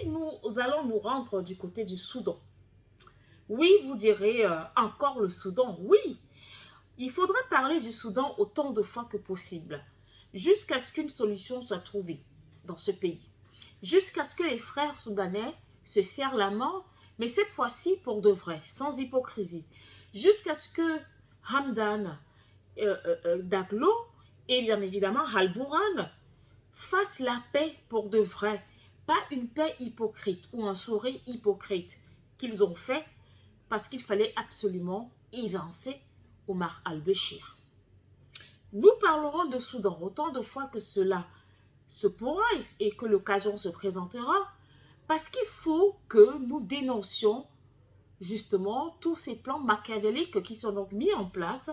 nous allons nous rendre du côté du Soudan. Oui, vous direz, encore le Soudan. Oui, il faudra parler du Soudan autant de fois que possible, jusqu'à ce qu'une solution soit trouvée dans ce pays. Jusqu'à ce que les frères soudanais se serrent la main, mais cette fois-ci pour de vrai, sans hypocrisie. Jusqu'à ce que Hamdan Daglo et bien évidemment Al-Bourhan fassent la paix pour de vrai. Pas une paix hypocrite ou un sourire hypocrite qu'ils ont fait parce qu'il fallait absolument évincer Omar al-Béchir. Nous parlerons de Soudan autant de fois que cela se pourra et que l'occasion se présentera, parce qu'il faut que nous dénoncions justement tous ces plans machiavéliques qui sont donc mis en place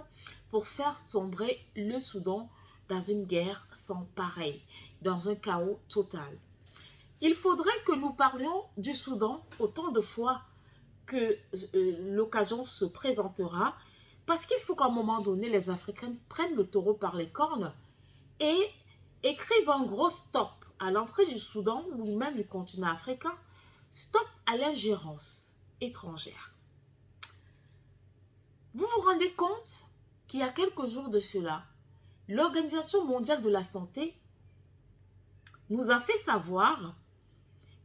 pour faire sombrer le Soudan dans une guerre sans pareil, dans un chaos total. Il faudrait que nous parlions du Soudan autant de fois que l'occasion se présentera, parce qu'il faut qu'à un moment donné, les Africains prennent le taureau par les cornes et écrivent un gros stop à l'entrée du Soudan ou même du continent africain, stop à l'ingérence étrangère. Vous vous rendez compte qu'il y a quelques jours de cela, l'Organisation mondiale de la santé nous a fait savoir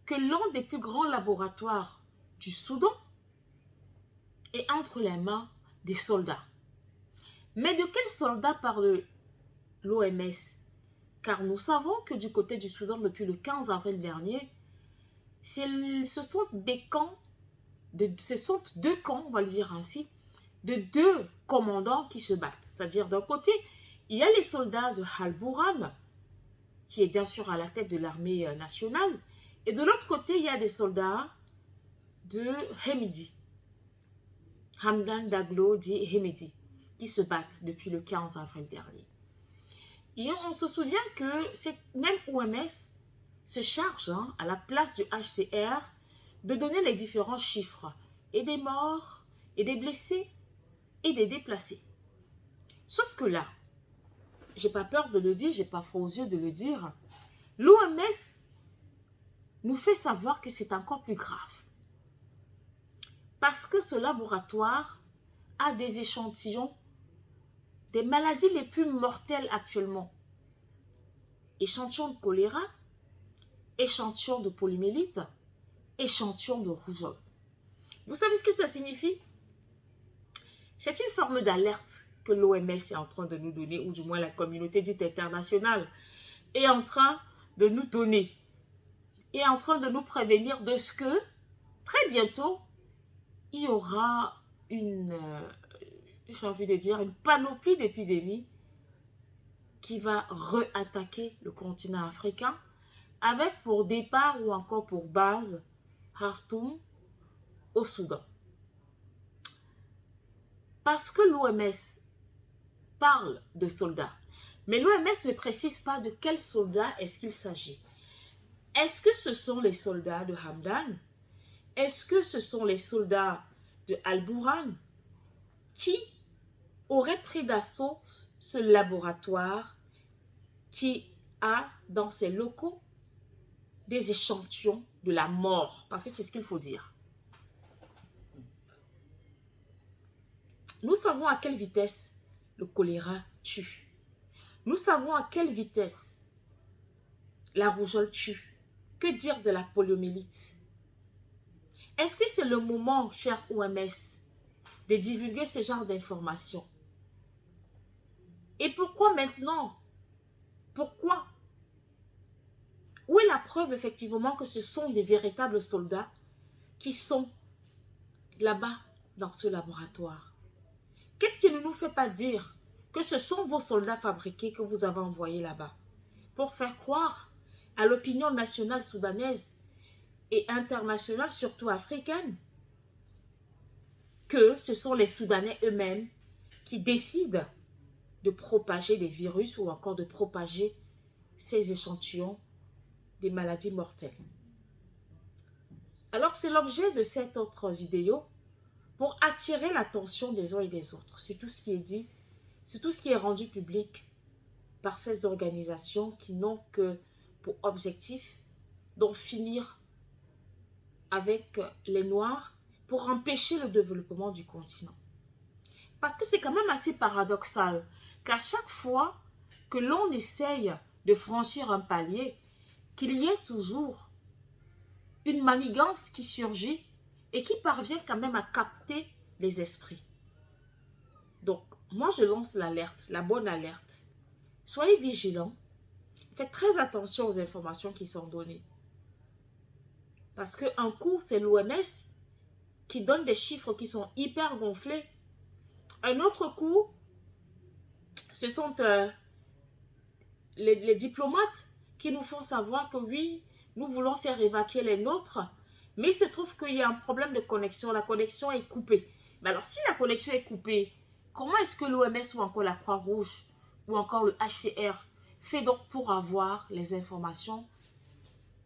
que l'un des plus grands laboratoires du Soudan est entre les mains des soldats. Mais de quels soldats parle l'OMS? Car nous savons que du côté du Soudan, depuis le 15 avril dernier, ce sont deux camps, on va le dire ainsi, de deux commandants qui se battent. C'est-à-dire d'un côté, il y a les soldats de Al-Bourhan, qui est bien sûr à la tête de l'armée nationale, et de l'autre côté, il y a des soldats de Hemedi, Hamdan Daglo dit Hemedi, qui se battent depuis le 15 avril dernier. Et on se souvient que cette même OMS se charge à la place du HCR de donner les différents chiffres et des morts et des blessés et des déplacés. Sauf que là, j'ai pas peur de le dire, j'ai pas froid aux yeux de le dire, l'OMS nous fait savoir que c'est encore plus grave. Parce que ce laboratoire a des échantillons des maladies les plus mortelles actuellement. Échantillons de choléra, échantillons de polymélite, échantillons de rougeole. Vous savez ce que ça signifie? C'est une forme d'alerte que l'OMS est en train de nous donner, ou du moins la communauté dite internationale est en train de nous donner, est en train de nous prévenir de ce que très bientôt, il y aura j'ai envie de dire, une panoplie d'épidémies qui va re-attaquer le continent africain avec pour départ ou encore pour base Khartoum au Soudan. Parce que l'OMS parle de soldats, mais l'OMS ne précise pas de quels soldats est-ce qu'il s'agit. Est-ce que ce sont les soldats de Hamdan? Est-ce que ce sont les soldats de Al-Bourhan qui auraient pris d'assaut ce laboratoire qui a dans ses locaux des échantillons de la mort? Parce que c'est ce qu'il faut dire. Nous savons à quelle vitesse le choléra tue. Nous savons à quelle vitesse la rougeole tue. Que dire de la poliomyélite? Est-ce que c'est le moment, cher OMS, de divulguer ce genre d'informations? Et pourquoi maintenant? Pourquoi? Où est la preuve effectivement que ce sont des véritables soldats qui sont là-bas dans ce laboratoire? Qu'est-ce qui ne nous fait pas dire que ce sont vos soldats fabriqués que vous avez envoyés là-bas pour faire croire à l'opinion nationale soudanaise et internationale, surtout africaine, que ce sont les Soudanais eux-mêmes qui décident de propager des virus ou encore de propager ces échantillons des maladies mortelles. Alors c'est l'objet de cette autre vidéo pour attirer l'attention des uns et des autres sur tout ce qui est dit, sur tout ce qui est rendu public par ces organisations qui n'ont que pour objectif d'en finir avec les Noirs pour empêcher le développement du continent. Parce que c'est quand même assez paradoxal qu'à chaque fois que l'on essaye de franchir un palier, qu'il y ait toujours une manigance qui surgit et qui parvient quand même à capter les esprits. Donc, moi je lance l'alerte, la bonne alerte. Soyez vigilants, faites très attention aux informations qui sont données. Parce qu'un coup, c'est l'OMS qui donne des chiffres qui sont hyper gonflés. Un autre coup, ce sont les diplomates qui nous font savoir que oui, nous voulons faire évacuer les nôtres, mais il se trouve qu'il y a un problème de connexion. La connexion est coupée. Mais alors, si la connexion est coupée, comment est-ce que l'OMS ou encore la Croix-Rouge ou encore le HCR fait donc pour avoir les informations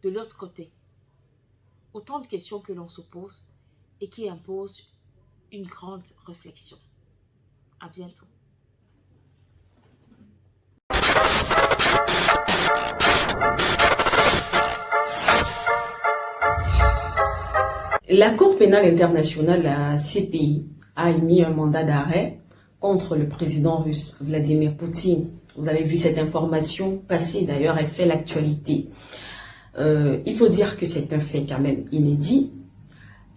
de l'autre côté? Autant de questions que l'on se pose et qui imposent une grande réflexion. À bientôt. La Cour pénale internationale, la CPI, a émis un mandat d'arrêt contre le président russe Vladimir Poutine. Vous avez vu cette information passer, d'ailleurs, elle fait l'actualité. Il faut dire que c'est un fait quand même inédit.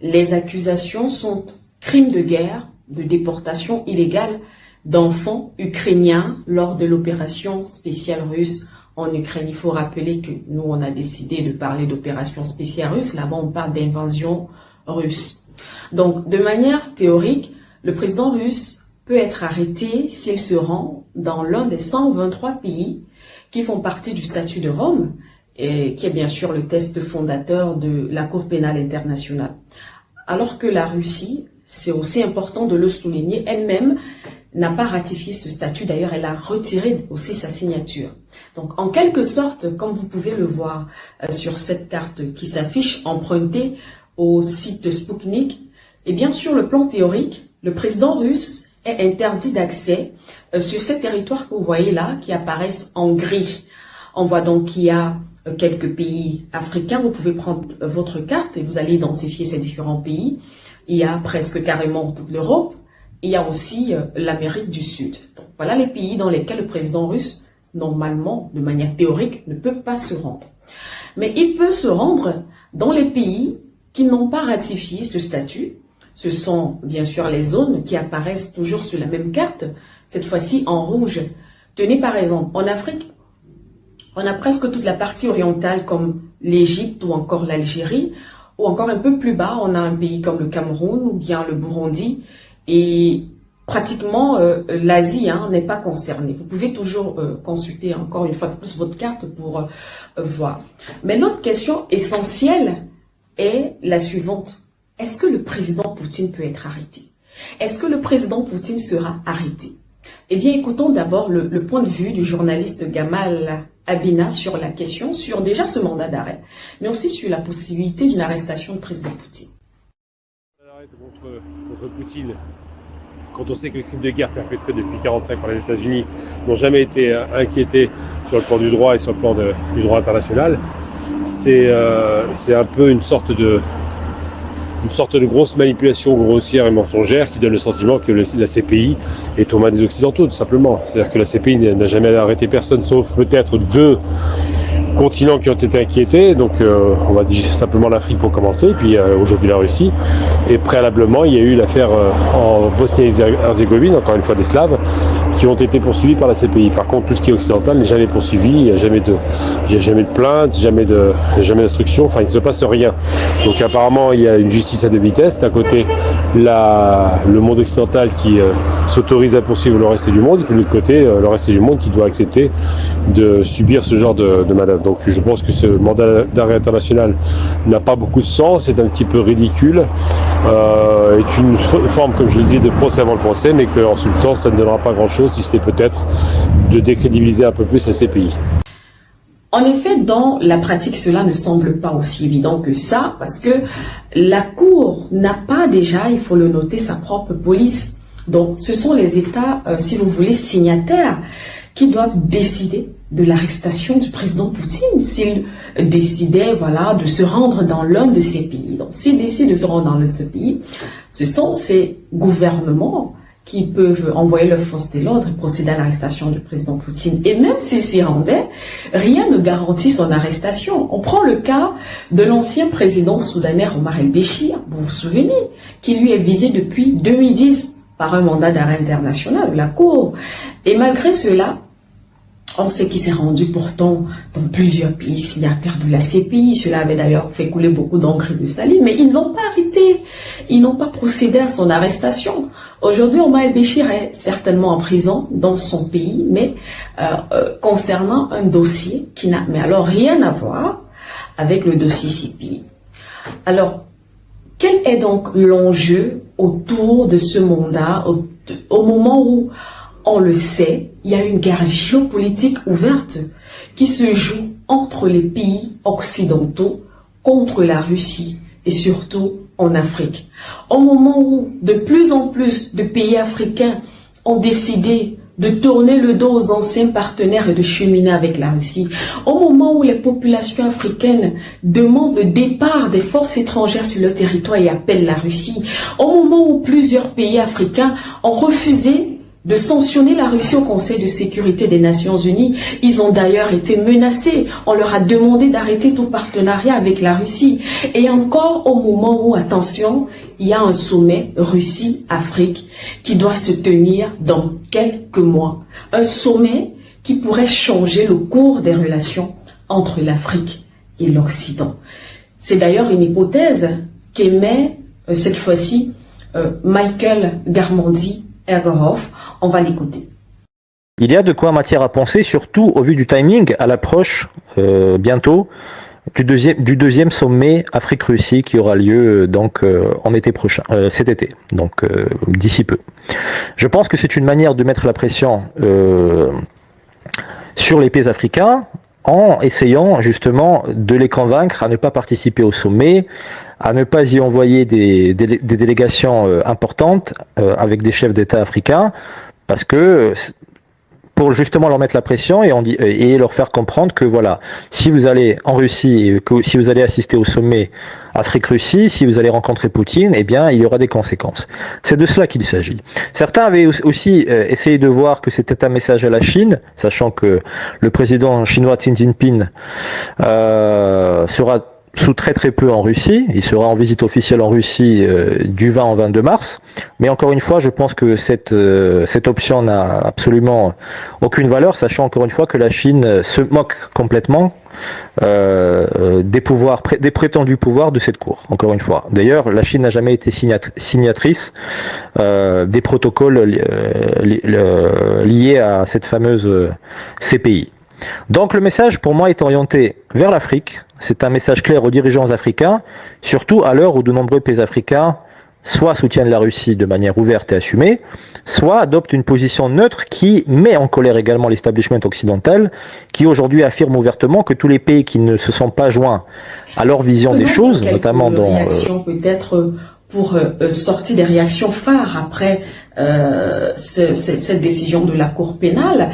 Les accusations sont crimes de guerre, de déportation illégale d'enfants ukrainiens lors de l'opération spéciale russe en Ukraine. Il faut rappeler que nous, on a décidé de parler d'opération spéciale russe. Là-bas, on parle d'invasion russe. Donc, de manière théorique, le président russe peut être arrêté s'il se rend dans l'un des 123 pays qui font partie du statut de Rome, et qui est bien sûr le texte fondateur de la Cour pénale internationale. Alors que la Russie, c'est aussi important de le souligner, elle-même n'a pas ratifié ce statut. D'ailleurs, elle a retiré aussi sa signature. Donc, en quelque sorte, comme vous pouvez le voir sur cette carte qui s'affiche empruntée au site Sputnik, et bien sur le plan théorique, le président russe est interdit d'accès sur ces territoires que vous voyez là, qui apparaissent en gris. On voit donc qu'il y a quelques pays africains. Vous pouvez prendre votre carte et vous allez identifier ces différents pays. Il y a presque carrément toute l'Europe. Il y a aussi l'Amérique du Sud. Donc, voilà les pays dans lesquels le président russe, normalement, de manière théorique, ne peut pas se rendre. Mais il peut se rendre dans les pays qui n'ont pas ratifié ce statut. Ce sont bien sûr les zones qui apparaissent toujours sur la même carte, cette fois-ci en rouge. Tenez par exemple, en Afrique, on a presque toute la partie orientale comme l'Égypte ou encore l'Algérie, ou encore un peu plus bas, on a un pays comme le Cameroun ou bien le Burundi, et pratiquement l'Asie n'est pas concernée. Vous pouvez toujours consulter encore une fois de plus votre carte pour voir. Mais notre question essentielle est la suivante. Est-ce que le président Poutine peut être arrêté? Est-ce que le président Poutine sera arrêté? Eh bien, écoutons d'abord le point de vue du journaliste Gamal Abina sur la question, sur déjà ce mandat d'arrêt, mais aussi sur la possibilité d'une arrestation du président Poutine. L'arrêt contre Poutine, quand on sait que les crimes de guerre perpétrés depuis 1945 par les États-Unis n'ont jamais été inquiétés sur le plan du droit et sur le plan du droit international, c'est un peu une sorte de grosse manipulation grossière et mensongère qui donne le sentiment que la CPI est aux mains des Occidentaux, tout simplement. C'est-à-dire que la CPI n'a jamais arrêté personne, sauf peut-être 2 continents qui ont été inquiétés. Donc on va dire simplement l'Afrique pour commencer, puis aujourd'hui la Russie. Et préalablement, il y a eu l'affaire en Bosnie-Herzégovine, encore une fois des Slaves, qui ont été poursuivis par la CPI. Par contre, tout ce qui est occidental n'est jamais poursuivi, il n'y a jamais de plainte, jamais d'instruction, enfin il ne se passe rien. Donc apparemment, il y a une justice à 2 vitesses. D'un côté, le monde occidental qui s'autorise à poursuivre le reste du monde, et puis de l'autre côté, le reste du monde qui doit accepter de subir ce genre de manœuvre. Donc je pense que ce mandat d'arrêt international n'a pas beaucoup de sens, c'est un petit peu ridicule, est une forme, comme je le dis, de procès avant le procès, mais qu'en ce temps, ça ne donnera pas grand-chose, si c'était peut-être de décrédibiliser un peu plus la CPI. En effet, dans la pratique, cela ne semble pas aussi évident que ça, parce que la Cour n'a pas déjà, il faut le noter, sa propre police. Donc, ce sont les États, si vous voulez, signataires, qui doivent décider de l'arrestation du président Poutine s'il décidait, voilà, de se rendre dans l'un de ces pays. Donc, s'il décide de se rendre dans l'un de ces pays, ce sont ces gouvernements qui peuvent envoyer leurs forces de l'ordre et procéder à l'arrestation du président Poutine. Et même s'il s'y rendait, rien ne garantit son arrestation. On prend le cas de l'ancien président soudanais Omar el-Béchir, vous vous souvenez, qui lui est visé depuis 2010 par un mandat d'arrêt international de la Cour. Et malgré cela, on sait qu'il s'est rendu pourtant dans plusieurs pays signataires de la CPI. Cela avait d'ailleurs fait couler beaucoup d'encre et de salive, mais ils n'ont pas arrêté. Ils n'ont pas procédé à son arrestation. Aujourd'hui, Omar el-Béchir est certainement en prison dans son pays, mais concernant un dossier qui n'a mais alors rien à voir avec le dossier CPI. Alors, quel est donc l'enjeu autour de ce mandat au moment où on le sait, il y a une guerre géopolitique ouverte qui se joue entre les pays occidentaux contre la Russie et surtout en Afrique. Au moment où de plus en plus de pays africains ont décidé de tourner le dos aux anciens partenaires et de cheminer avec la Russie, au moment où les populations africaines demandent le départ des forces étrangères sur leur territoire et appellent la Russie, au moment où plusieurs pays africains ont refusé de sanctionner la Russie au Conseil de sécurité des Nations Unies. Ils ont d'ailleurs été menacés. On leur a demandé d'arrêter tout partenariat avec la Russie. Et encore au moment où, attention, il y a un sommet Russie-Afrique qui doit se tenir dans quelques mois. Un sommet qui pourrait changer le cours des relations entre l'Afrique et l'Occident. C'est d'ailleurs une hypothèse qu'émet cette fois-ci Michael Garmandy-Eggerhoff. On va l'écouter. Il y a de quoi matière à penser, surtout au vu du timing à l'approche bientôt du deuxième sommet Afrique-Russie qui aura lieu donc en été prochain, cet été, donc d'ici peu. Je pense que c'est une manière de mettre la pression sur les pays africains en essayant justement de les convaincre à ne pas participer au sommet, à ne pas y envoyer des délégations importantes avec des chefs d'État africains, parce que pour justement leur mettre la pression et leur faire comprendre que voilà, si vous allez en Russie, si vous allez assister au sommet Afrique-Russie, si vous allez rencontrer Poutine, eh bien il y aura des conséquences. C'est de cela qu'il s'agit. Certains avaient aussi essayé de voir que c'était un message à la Chine, sachant que le président chinois Xi Jinping sera sous très peu en Russie. Il sera en visite officielle en Russie du 20 au 22 mars. Mais encore une fois, je pense que cette option n'a absolument aucune valeur, sachant encore une fois que la Chine se moque complètement des prétendus pouvoirs de cette cour. Encore une fois. D'ailleurs, la Chine n'a jamais été signatrice des protocoles liés à cette fameuse CPI. Donc le message pour moi est orienté vers l'Afrique. C'est un message clair aux dirigeants africains, surtout à l'heure où de nombreux pays africains soit soutiennent la Russie de manière ouverte et assumée, soit adoptent une position neutre qui met en colère également l'establishment occidental, qui aujourd'hui affirme ouvertement que tous les pays qui ne se sont pas joints à leur vision des choses, notamment dans... peut-être pour sortir des réactions phares après cette décision de la Cour pénale.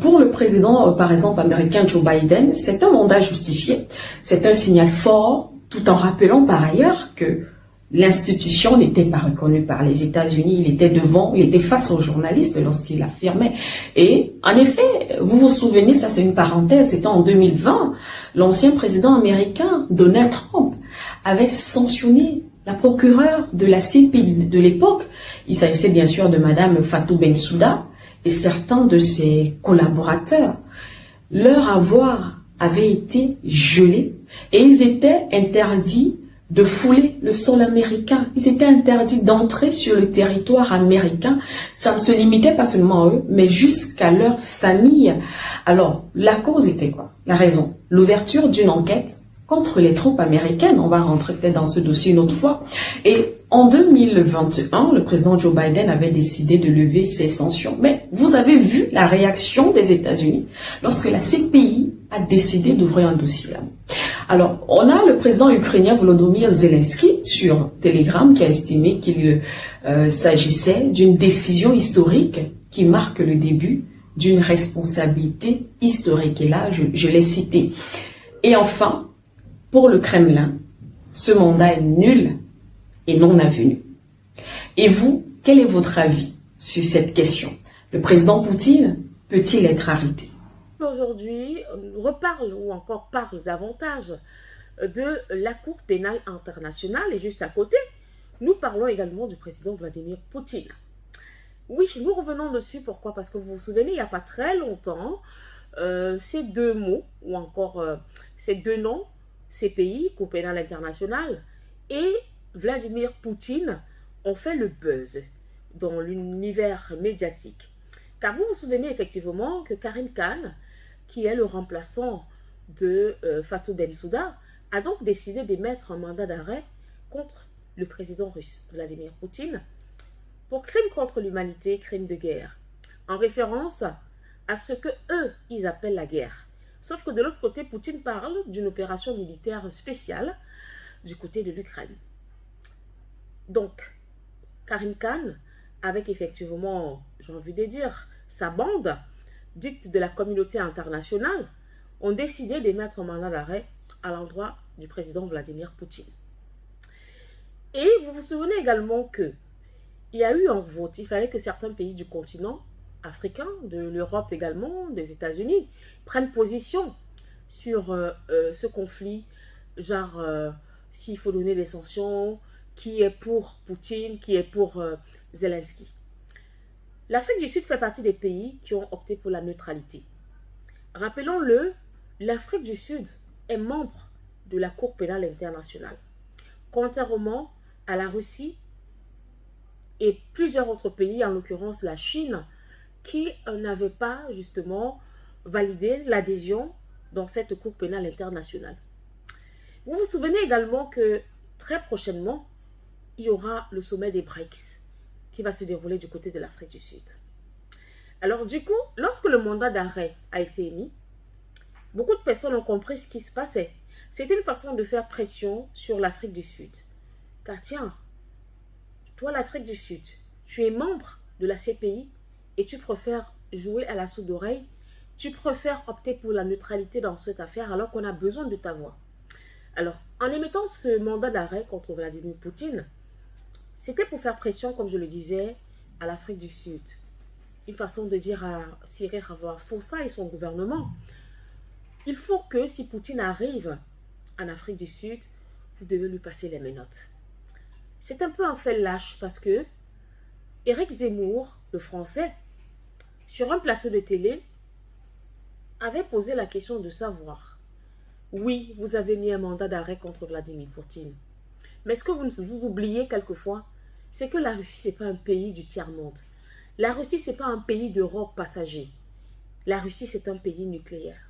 Pour le président, par exemple, américain Joe Biden, c'est un mandat justifié, c'est un signal fort, tout en rappelant par ailleurs que l'institution n'était pas reconnue par les États-Unis, il était face aux journalistes lorsqu'il affirmait. Et en effet, vous vous souvenez, ça c'est une parenthèse, c'était en 2020, l'ancien président américain Donald Trump avait sanctionné la procureure de la CPI de l'époque. Il s'agissait bien sûr de Madame Fatou Bensouda et certains de ses collaborateurs. Leur avoir avait été gelé et ils étaient interdits de fouler le sol américain. Ils étaient interdits d'entrer sur le territoire américain. Ça ne se limitait pas seulement à eux, mais jusqu'à leur famille. Alors, la cause était quoi? La raison, l'ouverture d'une enquête contre les troupes américaines. On va rentrer peut-être dans ce dossier une autre fois. Et en 2021, le président Joe Biden avait décidé de lever ces sanctions. Mais vous avez vu la réaction des États-Unis lorsque la CPI a décidé d'ouvrir un dossier là. Alors, on a le président ukrainien Volodymyr Zelensky sur Telegram qui a estimé qu'il s'agissait d'une décision historique qui marque le début d'une responsabilité historique. Et là, je l'ai cité. Et enfin, pour le Kremlin, ce mandat est nul et non avenu. Et vous, quel est votre avis sur cette question? Le président Poutine peut-il être arrêté? Aujourd'hui, on reparle ou encore parle davantage de la Cour pénale internationale et juste à côté, nous parlons également du président Vladimir Poutine. Oui, nous revenons dessus. Pourquoi? Parce que vous vous souvenez, il n'y a pas très longtemps, ces deux mots ou encore ces deux noms, CPI, Cour pénale internationale, et Vladimir Poutine ont fait le buzz dans l'univers médiatique. Car vous vous souvenez effectivement que Karim Khan, qui est le remplaçant de Fatou Bensouda, a donc décidé d'émettre un mandat d'arrêt contre le président russe Vladimir Poutine pour crime contre l'humanité, crime de guerre, en référence à ce que eux, ils appellent la guerre. Sauf que de l'autre côté, Poutine parle d'une opération militaire spéciale du côté de l'Ukraine. Donc, Karim Khan, avec effectivement, j'ai envie de dire, sa bande, dite de la communauté internationale, ont décidé d'émettre un mandat d'arrêt à l'endroit du président Vladimir Poutine. Et vous vous souvenez également que il y a eu un vote, il fallait que certains pays du continent africain, de l'Europe également, des États-Unis, prennent position sur ce conflit, genre s'il faut donner des sanctions, qui est pour Poutine, qui est pour Zelensky. L'Afrique du Sud fait partie des pays qui ont opté pour la neutralité. Rappelons-le, l'Afrique du Sud est membre de la Cour pénale internationale, contrairement à la Russie et plusieurs autres pays, en l'occurrence la Chine, qui n'avaient pas justement validé l'adhésion dans cette Cour pénale internationale. Vous vous souvenez également que très prochainement, il y aura le sommet des BRICS qui va se dérouler du côté de l'Afrique du Sud. Alors du coup, lorsque le mandat d'arrêt a été émis, beaucoup de personnes ont compris ce qui se passait. C'était une façon de faire pression sur l'Afrique du Sud. Car tiens, toi l'Afrique du Sud, tu es membre de la CPI et tu préfères jouer à la sourde oreille, tu préfères opter pour la neutralité dans cette affaire alors qu'on a besoin de ta voix. Alors, en émettant ce mandat d'arrêt contre Vladimir Poutine, c'était pour faire pression, comme je le disais, à l'Afrique du Sud. Une façon de dire à Cyril Ramaphosa et son gouvernement, il faut que si Poutine arrive en Afrique du Sud, vous devez lui passer les menottes. C'est un peu un fait lâche parce que Éric Zemmour, le français, sur un plateau de télé, avait posé la question de savoir, oui, vous avez mis un mandat d'arrêt contre Vladimir Poutine, mais ce que vous oubliez quelquefois, c'est que la Russie, ce n'est pas un pays du tiers-monde. La Russie, ce n'est pas un pays d'Europe passager. La Russie, c'est un pays nucléaire.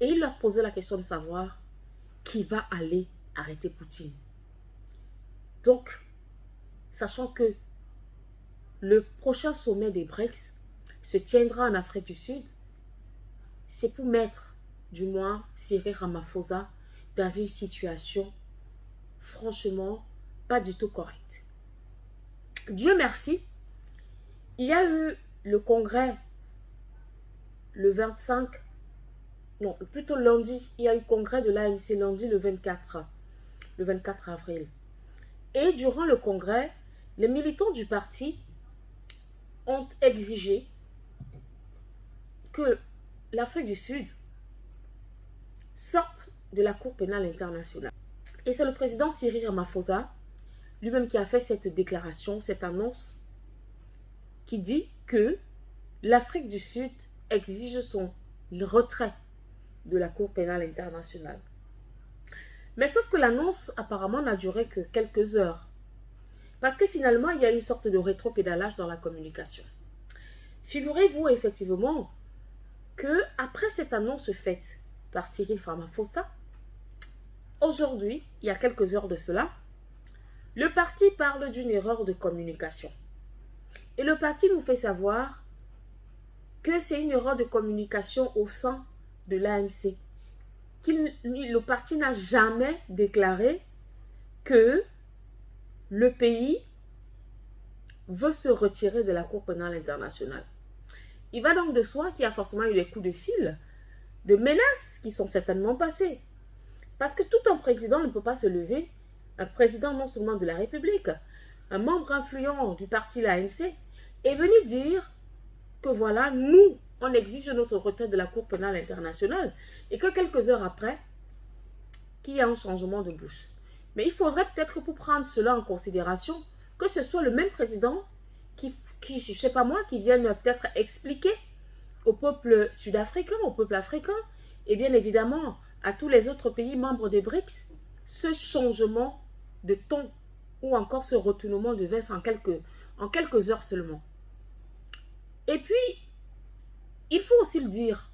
Et il leur posait la question de savoir qui va aller arrêter Poutine. Donc, sachant que le prochain sommet des BRICS se tiendra en Afrique du Sud, c'est pour mettre, du moins, Cyril Ramaphosa dans une situation franchement pas du tout correcte. Dieu merci, il y a eu le congrès le 25, non, plutôt lundi, il y a eu le congrès de l'ANC lundi le 24 avril. Et durant le congrès, les militants du parti ont exigé que l'Afrique du Sud sorte de la Cour pénale internationale. Et c'est le président Cyril Ramaphosa lui-même qui a fait cette déclaration, cette annonce, qui dit que l'Afrique du Sud exige son retrait de la Cour pénale internationale. Mais sauf que l'annonce apparemment n'a duré que quelques heures. Parce que finalement, il y a une sorte de rétropédalage dans la communication. Figurez-vous effectivement que après cette annonce faite par Cyril Ramaphosa, aujourd'hui, il y a quelques heures de cela, le parti parle d'une erreur de communication. Et le parti nous fait savoir que c'est une erreur de communication au sein de l'ANC. Le parti n'a jamais déclaré que le pays veut se retirer de la Cour pénale internationale. Il va donc de soi qu'il y a forcément eu des coups de fil, de menaces qui sont certainement passées. Parce que tout un président ne peut pas se lever, un président non seulement de la République, un membre influent du parti l'ANC, et venir dire que voilà, nous, on exige notre retrait de la Cour pénale internationale et que quelques heures après, qu'il y a un changement de bouche. Mais il faudrait peut-être, pour prendre cela en considération, que ce soit le même président qui je ne sais pas moi, qui vienne peut-être expliquer au peuple sud-africain, au peuple africain, et bien évidemment à tous les autres pays membres des BRICS, ce changement de ton ou encore ce retournement de veste en quelques heures seulement. Et puis, il faut aussi le dire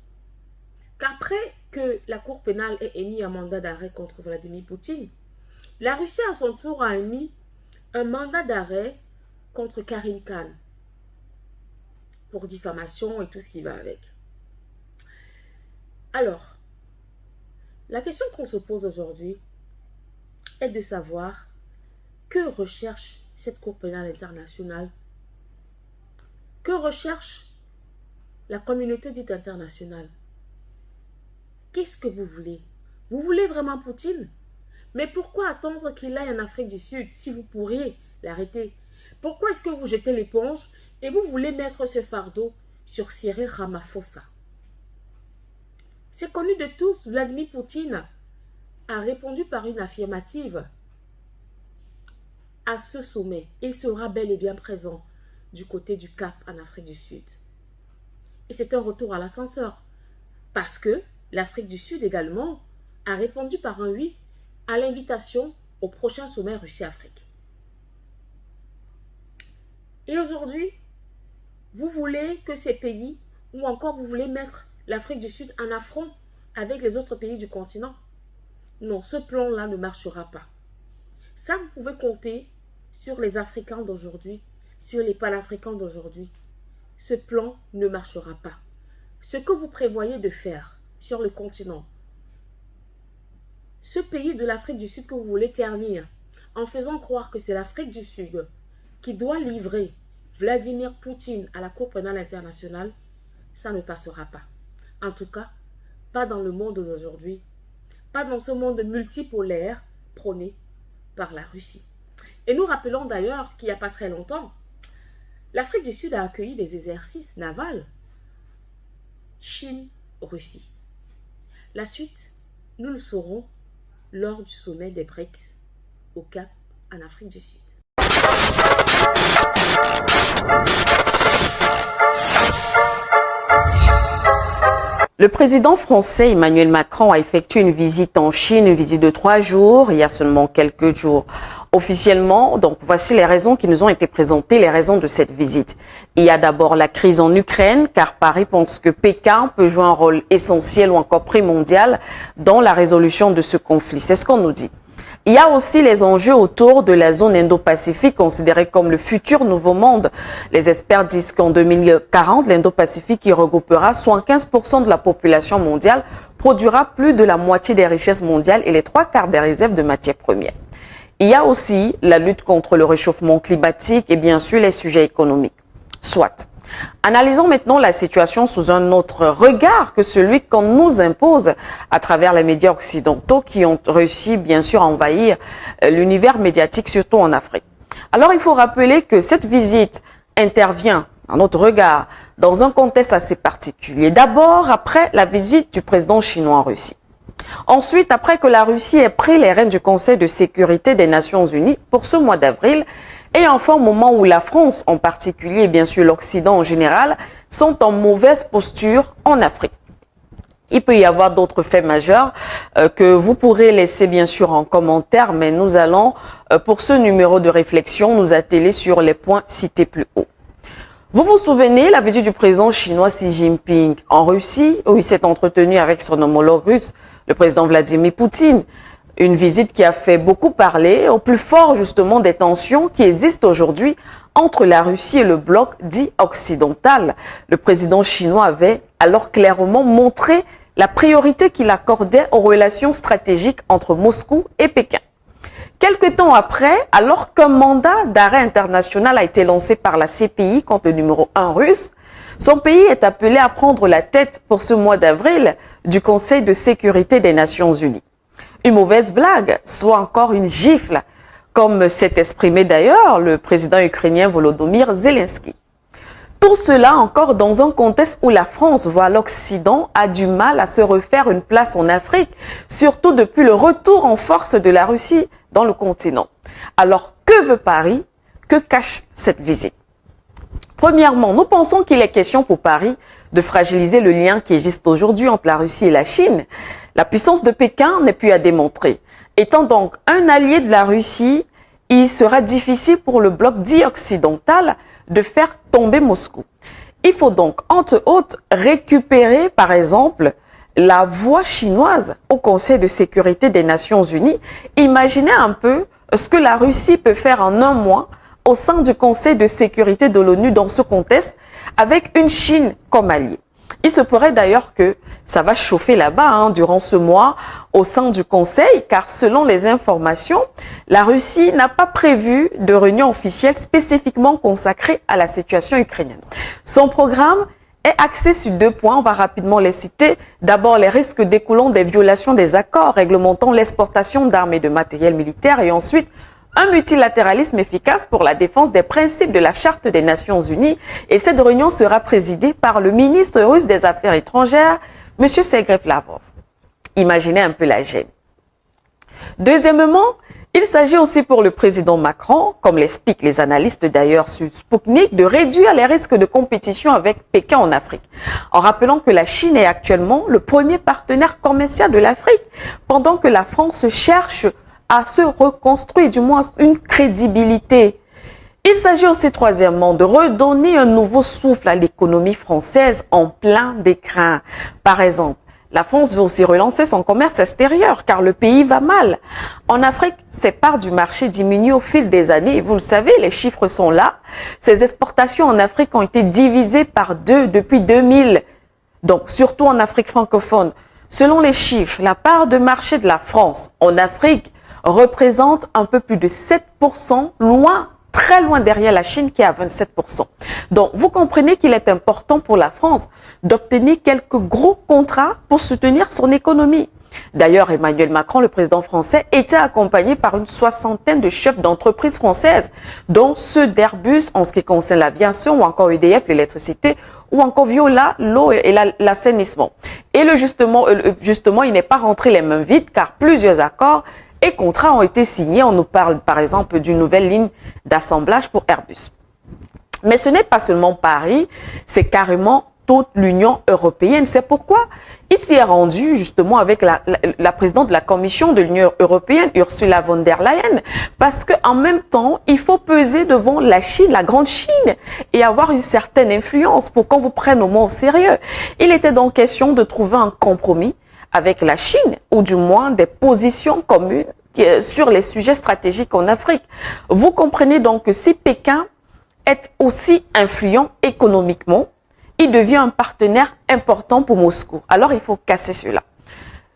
qu'après que la Cour pénale ait émis un mandat d'arrêt contre Vladimir Poutine, la Russie à son tour a émis un mandat d'arrêt contre Karim Khan pour diffamation et tout ce qui va avec. Alors, la question qu'on se pose aujourd'hui est de savoir que recherche cette Cour pénale internationale, que recherche la communauté dite internationale. Qu'est-ce que vous voulez? Vous voulez vraiment Poutine? Mais pourquoi attendre qu'il aille en Afrique du Sud si vous pourriez l'arrêter? Pourquoi est-ce que vous jetez l'éponge et vous voulez mettre ce fardeau sur Cyril Ramaphosa? C'est connu de tous, Vladimir Poutine a répondu par une affirmative à ce sommet. Il sera bel et bien présent du côté du Cap en Afrique du Sud. Et c'est un retour à l'ascenseur. Parce que l'Afrique du Sud également a répondu par un oui à l'invitation au prochain sommet Russie-Afrique. Et aujourd'hui, vous voulez que ces pays, ou encore vous voulez mettre l'Afrique du Sud en affront avec les autres pays du continent? Non, ce plan-là ne marchera pas. Ça, vous pouvez compter sur les Africains d'aujourd'hui, sur les panafricains d'aujourd'hui. Ce plan ne marchera pas. Ce que vous prévoyez de faire sur le continent, ce pays de l'Afrique du Sud que vous voulez ternir, en faisant croire que c'est l'Afrique du Sud qui doit livrer Vladimir Poutine à la Cour pénale internationale, ça ne passera pas. En tout cas, pas dans le monde d'aujourd'hui, pas dans ce monde multipolaire prôné par la Russie. Et nous rappelons d'ailleurs qu'il n'y a pas très longtemps, l'Afrique du Sud a accueilli des exercices navals Chine-Russie. La suite, nous le saurons lors du sommet des BRICS au Cap en Afrique du Sud. Le président français Emmanuel Macron a effectué une visite en Chine, une visite de 3 jours, il y a seulement quelques jours. Officiellement, donc voici les raisons qui nous ont été présentées, les raisons de cette visite. Il y a d'abord la crise en Ukraine, car Paris pense que Pékin peut jouer un rôle essentiel ou encore primordial dans la résolution de ce conflit. C'est ce qu'on nous dit. Il y a aussi les enjeux autour de la zone Indo-Pacifique, considérée comme le futur nouveau monde. Les experts disent qu'en 2040, l'Indo-Pacifique, qui regroupera 75% de la population mondiale, produira plus de la moitié des richesses mondiales et les 3/4 des réserves de matières premières. Il y a aussi la lutte contre le réchauffement climatique et bien sûr les sujets économiques. Soit. Analysons maintenant la situation sous un autre regard que celui qu'on nous impose à travers les médias occidentaux qui ont réussi bien sûr à envahir l'univers médiatique, surtout en Afrique. Alors il faut rappeler que cette visite intervient, à notre regard, dans un contexte assez particulier. D'abord après la visite du président chinois en Russie. Ensuite, après que la Russie ait pris les rênes du Conseil de sécurité des Nations Unies pour ce mois d'avril, et enfin au moment où la France en particulier et bien sûr l'Occident en général sont en mauvaise posture en Afrique. Il peut y avoir d'autres faits majeurs que vous pourrez laisser bien sûr en commentaire, mais nous allons pour ce numéro de réflexion nous atteler sur les points cités plus haut. Vous vous souvenez la visite du président chinois Xi Jinping en Russie, où il s'est entretenu avec son homologue russe, le président Vladimir Poutine. Une visite qui a fait beaucoup parler, au plus fort justement des tensions qui existent aujourd'hui entre la Russie et le bloc dit occidental. Le président chinois avait alors clairement montré la priorité qu'il accordait aux relations stratégiques entre Moscou et Pékin. Quelque temps après, alors qu'un mandat d'arrêt international a été lancé par la CPI contre le numéro 1 russe, Son pays est appelé à prendre la tête pour ce mois d'avril du Conseil de sécurité des Nations Unies. Une mauvaise blague, soit encore une gifle, comme s'est exprimé d'ailleurs le président ukrainien Volodymyr Zelensky. Tout cela encore dans un contexte où la France, voire l'Occident, a du mal à se refaire une place en Afrique, surtout depuis le retour en force de la Russie dans le continent. Alors, que veut Paris? Que cache cette visite? Premièrement, nous pensons qu'il est question pour Paris de fragiliser le lien qui existe aujourd'hui entre la Russie et la Chine. La puissance de Pékin n'est plus à démontrer. Étant donc un allié de la Russie, il sera difficile pour le bloc dit occidental de faire tomber Moscou. Il faut donc, entre autres, récupérer, par exemple, la voix chinoise au Conseil de sécurité des Nations Unies. Imaginez un peu ce que la Russie peut faire en un mois au sein du Conseil de sécurité de l'ONU dans ce contexte, avec une Chine comme alliée. Il se pourrait d'ailleurs que ça va chauffer là-bas durant ce mois au sein du Conseil, car selon les informations, la Russie n'a pas prévu de réunion officielle spécifiquement consacrée à la situation ukrainienne. Son programme est axé sur 2 points, on va rapidement les citer. D'abord, les risques découlant des violations des accords réglementant l'exportation d'armes et de matériel militaire, et ensuite, un multilatéralisme efficace pour la défense des principes de la Charte des Nations Unies. Et cette réunion sera présidée par le ministre russe des Affaires étrangères, M. Sergei Lavrov. Imaginez un peu la gêne. Deuxièmement, il s'agit aussi pour le président Macron, comme l'expliquent les analystes d'ailleurs sur Sputnik, de réduire les risques de compétition avec Pékin en Afrique. En rappelant que la Chine est actuellement le premier partenaire commercial de l'Afrique, pendant que la France cherche à se reconstruire, du moins une crédibilité. Il s'agit aussi troisièmement de redonner un nouveau souffle à l'économie française en plein déclin. Par exemple, la France veut aussi relancer son commerce extérieur car le pays va mal. En Afrique, ses parts du marché diminuent au fil des années. Vous le savez, les chiffres sont là. Ces exportations en Afrique ont été divisées par 2 depuis 2000. Donc, surtout en Afrique francophone. Selon les chiffres, la part de marché de la France en Afrique représente un peu plus de 7%, très loin derrière la Chine qui est à 27%. Donc, vous comprenez qu'il est important pour la France d'obtenir quelques gros contrats pour soutenir son économie. D'ailleurs, Emmanuel Macron, le président français, était accompagné par une 60aine de chefs d'entreprise françaises, dont ceux d'Airbus en ce qui concerne l'aviation, ou encore EDF, l'électricité, ou encore Veolia, l'eau et l'assainissement. Et justement, il n'est pas rentré les mains vides car plusieurs accords et contrats ont été signés. On nous parle par exemple d'une nouvelle ligne d'assemblage pour Airbus. Mais ce n'est pas seulement Paris, c'est carrément toute l'Union européenne. C'est pourquoi il s'y est rendu justement avec la présidente de la Commission de l'Union européenne, Ursula von der Leyen, parce qu'en même temps, il faut peser devant la Chine, la grande Chine, et avoir une certaine influence pour qu'on vous prenne au moins au sérieux. Il était donc question de trouver un compromis avec la Chine, ou du moins des positions communes sur les sujets stratégiques en Afrique. Vous comprenez donc que si Pékin est aussi influent économiquement, il devient un partenaire important pour Moscou. Alors, il faut casser cela.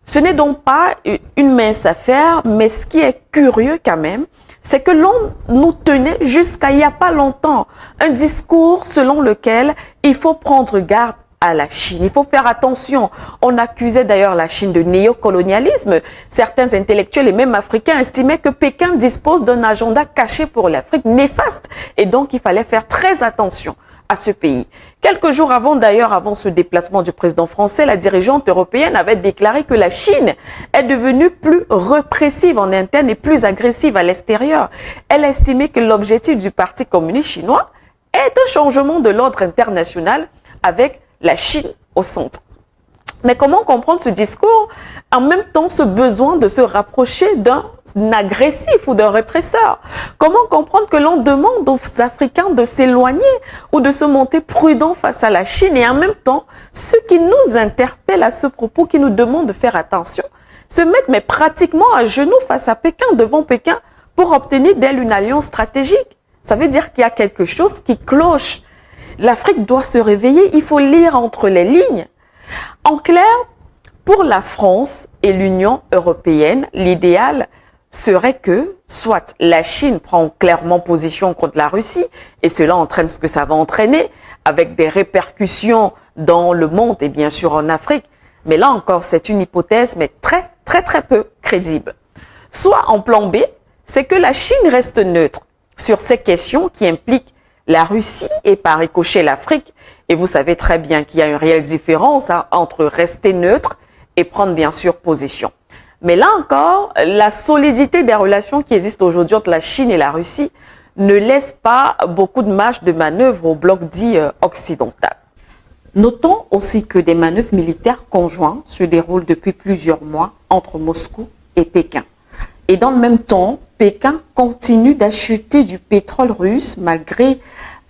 Ce n'est donc pas une mince affaire, mais ce qui est curieux quand même, c'est que l'on nous tenait jusqu'à il n'y a pas longtemps un discours selon lequel il faut prendre garde à la Chine. Il faut faire attention. On accusait d'ailleurs la Chine de néocolonialisme. Certains intellectuels et même africains estimaient que Pékin dispose d'un agenda caché pour l'Afrique néfaste et donc il fallait faire très attention à ce pays. Quelques jours avant d'ailleurs, avant ce déplacement du président français, la dirigeante européenne avait déclaré que la Chine est devenue plus répressive en interne et plus agressive à l'extérieur. Elle a estimé que l'objectif du Parti communiste chinois est un changement de l'ordre international avec la Chine au centre. Mais comment comprendre ce discours, en même temps ce besoin de se rapprocher d'un agressif ou d'un répresseur? Comment comprendre que l'on demande aux Africains de s'éloigner ou de se monter prudents face à la Chine et en même temps, ceux qui nous interpellent à ce propos, qui nous demandent de faire attention, se mettent mais pratiquement à genoux face à Pékin, devant Pékin, pour obtenir d'elle une alliance stratégique? Ça veut dire qu'il y a quelque chose qui cloche. L'Afrique doit se réveiller, il faut lire entre les lignes. En clair, pour la France et l'Union européenne, l'idéal serait que soit la Chine prend clairement position contre la Russie et cela entraîne ce que ça va entraîner avec des répercussions dans le monde et bien sûr en Afrique. Mais là encore, c'est une hypothèse mais très peu crédible. Soit en plan B, c'est que la Chine reste neutre sur ces questions qui impliquent la Russie et par ricochet l'Afrique. Et vous savez très bien qu'il y a une réelle différence entre rester neutre et prendre bien sûr position. Mais là encore, la solidité des relations qui existent aujourd'hui entre la Chine et la Russie ne laisse pas beaucoup de marge de manœuvre au bloc dit occidental. Notons aussi que des manœuvres militaires conjointes se déroulent depuis plusieurs mois entre Moscou et Pékin. Et dans le même temps, Pékin continue d'acheter du pétrole russe malgré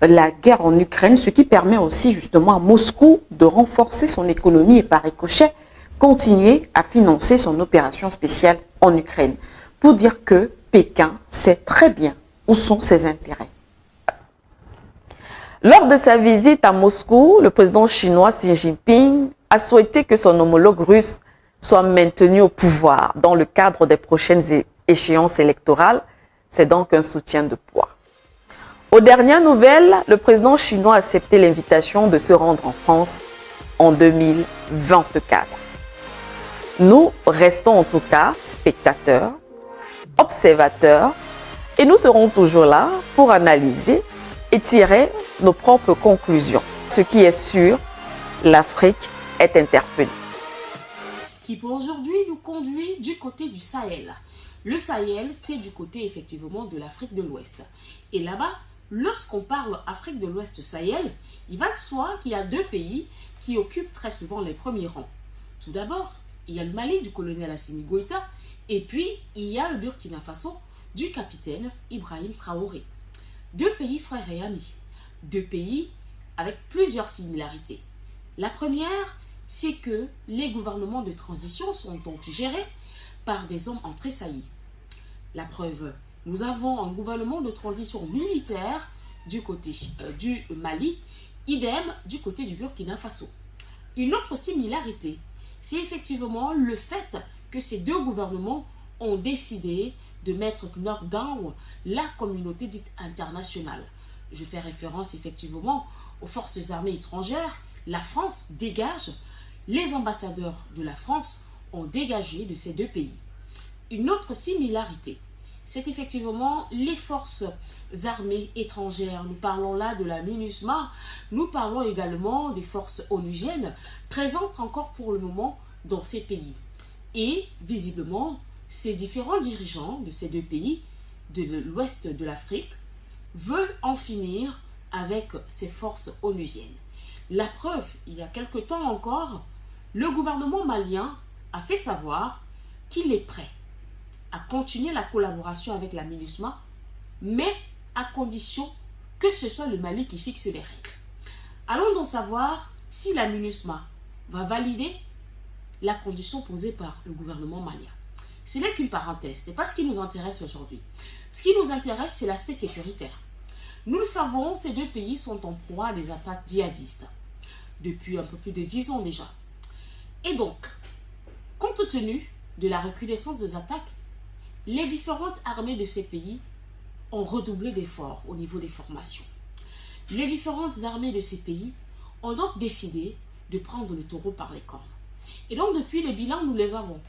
la guerre en Ukraine, ce qui permet aussi justement à Moscou de renforcer son économie et par ricochet continuer à financer son opération spéciale en Ukraine. Pour dire que Pékin sait très bien où sont ses intérêts. Lors de sa visite à Moscou, le président chinois Xi Jinping a souhaité que son homologue russe soit maintenu au pouvoir dans le cadre des prochaines échéances électorales. C'est donc un soutien de poids. Aux dernières nouvelles, le président chinois a accepté l'invitation de se rendre en France en 2024. Nous restons en tout cas spectateurs, observateurs, et nous serons toujours là pour analyser et tirer nos propres conclusions. Ce qui est sûr, l'Afrique est interpellée. Qui pour aujourd'hui nous conduit du côté du Sahel. Le Sahel, c'est du côté effectivement de l'Afrique de l'Ouest. Et là-bas, lorsqu'on parle Afrique de l'Ouest-Sahel, il va de soi qu'il y a deux pays qui occupent très souvent les premiers rangs. Tout d'abord, il y a le Mali du colonel Assimi Goïta et puis il y a le Burkina Faso du capitaine Ibrahim Traoré. Deux pays frères et amis, deux pays avec plusieurs similarités. La première, c'est que les gouvernements de transition sont donc gérés par des hommes en tressaillis. La preuve, nous avons un gouvernement de transition militaire du côté du Mali, idem du côté du Burkina Faso. Une autre similarité, c'est effectivement le fait que ces deux gouvernements ont décidé de mettre knock-down la communauté dite internationale. Je fais référence effectivement aux forces armées étrangères. La France dégage, les ambassadeurs de la France ont dégagé de ces deux pays. Une autre similarité, c'est effectivement les forces armées étrangères. Nous parlons là de la MINUSMA, nous parlons également des forces onusiennes présentes encore pour le moment dans ces pays. Et visiblement, ces différents dirigeants de ces deux pays, de l'ouest de l'Afrique, veulent en finir avec ces forces onusiennes. La preuve, il y a quelque temps encore, le gouvernement malien a fait savoir qu'il est prêt à continuer la collaboration avec la MINUSMA, mais à condition que ce soit le Mali qui fixe les règles. Allons donc savoir si la MINUSMA va valider la condition posée par le gouvernement malien. Ce n'est qu'une parenthèse, ce n'est pas ce qui nous intéresse aujourd'hui. Ce qui nous intéresse, c'est l'aspect sécuritaire. Nous le savons, ces deux pays sont en proie à des attaques djihadistes depuis un peu plus de 10 ans déjà. Et donc, compte tenu de la recrudescence des attaques, les différentes armées de ces pays ont redoublé d'efforts au niveau des formations. Les différentes armées de ces pays ont donc décidé de prendre le taureau par les cornes. Et donc, depuis les bilans, nous les avons.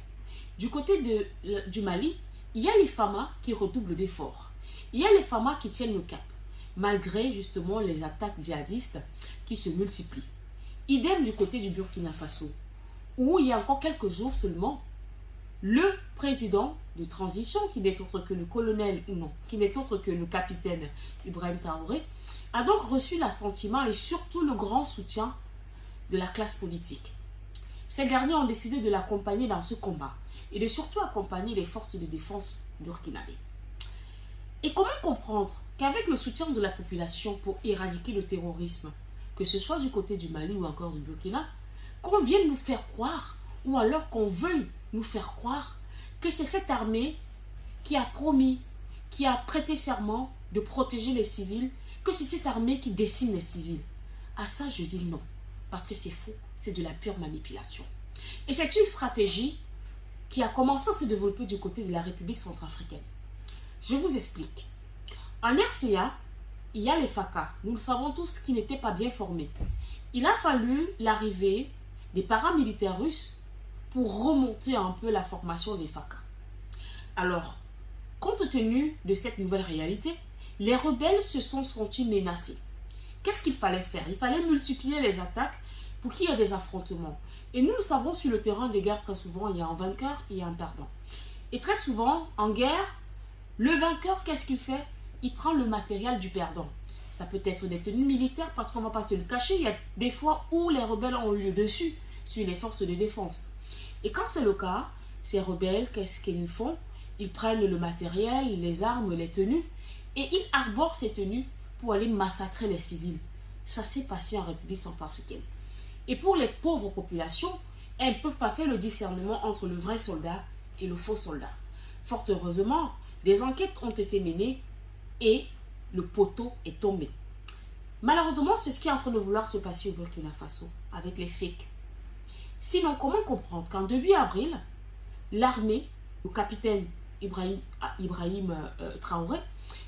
Du côté du Mali, il y a les FAMA qui redoublent d'efforts. Il y a les FAMA qui tiennent le cap, malgré justement les attaques djihadistes qui se multiplient. Idem du côté du Burkina Faso, où il y a encore quelques jours seulement, le président de transition, qui n'est autre que le colonel, ou non, qui n'est autre que le capitaine Ibrahim Traoré, a donc reçu l'assentiment et surtout le grand soutien de la classe politique. Ces derniers ont décidé de l'accompagner dans ce combat et de surtout accompagner les forces de défense burkinabées. Et comment comprendre qu'avec le soutien de la population pour éradiquer le terrorisme, que ce soit du côté du Mali ou encore du Burkina, qu'on vienne nous faire croire, ou alors qu'on veuille nous faire croire que c'est cette armée qui a promis, qui a prêté serment de protéger les civils, que c'est cette armée qui décime les civils. À ça, je dis non, parce que c'est faux, c'est de la pure manipulation. Et c'est une stratégie qui a commencé à se développer du côté de la République centrafricaine. Je vous explique. En RCA, il y a les FACA, nous le savons tous, qui n'étaient pas bien formés. Il a fallu l'arrivée des paramilitaires russes pour remonter un peu la formation des FACA. Alors, compte tenu de cette nouvelle réalité, les rebelles se sont sentis menacés. Qu'est-ce qu'il fallait faire? Il fallait multiplier les attaques pour qu'il y ait des affrontements. Et nous le savons, sur le terrain de guerre, très souvent, il y a un vainqueur et un perdant. Et très souvent, en guerre, le vainqueur, qu'est-ce qu'il fait? Il prend le matériel du perdant. Ça peut être des tenues militaires, parce qu'on ne va pas se le cacher. Il y a des fois où les rebelles ont eu le dessus sur les forces de défense. Et quand c'est le cas, ces rebelles, qu'est-ce qu'ils font? Ils prennent le matériel, les armes, les tenues, et ils arborent ces tenues pour aller massacrer les civils. Ça s'est passé en République centrafricaine. Et pour les pauvres populations, elles ne peuvent pas faire le discernement entre le vrai soldat et le faux soldat. Fort heureusement, des enquêtes ont été menées et le poteau est tombé. Malheureusement, c'est ce qui est en train de vouloir se passer au Burkina Faso avec les fakes. Sinon, comment comprendre qu'en début avril, l'armée, le capitaine Ibrahim Traoré,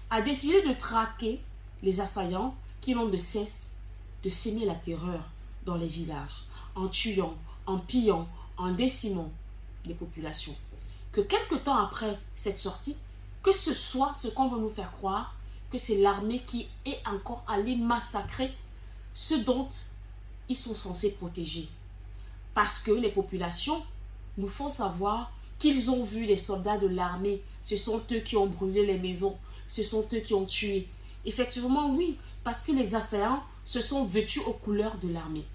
a décidé de traquer les assaillants qui n'ont de cesse de s'aimer la terreur dans les villages, en tuant, en pillant, en décimant les populations. Que quelque temps après cette sortie, que ce soit ce qu'on veut nous faire croire, que c'est l'armée qui est encore allée massacrer ceux dont ils sont censés protéger. Parce que les populations nous font savoir qu'ils ont vu les soldats de l'armée. Ce sont eux qui ont brûlé les maisons. Ce sont eux qui ont tué. Effectivement, oui, parce que les assaillants se sont vêtus aux couleurs de l'armée.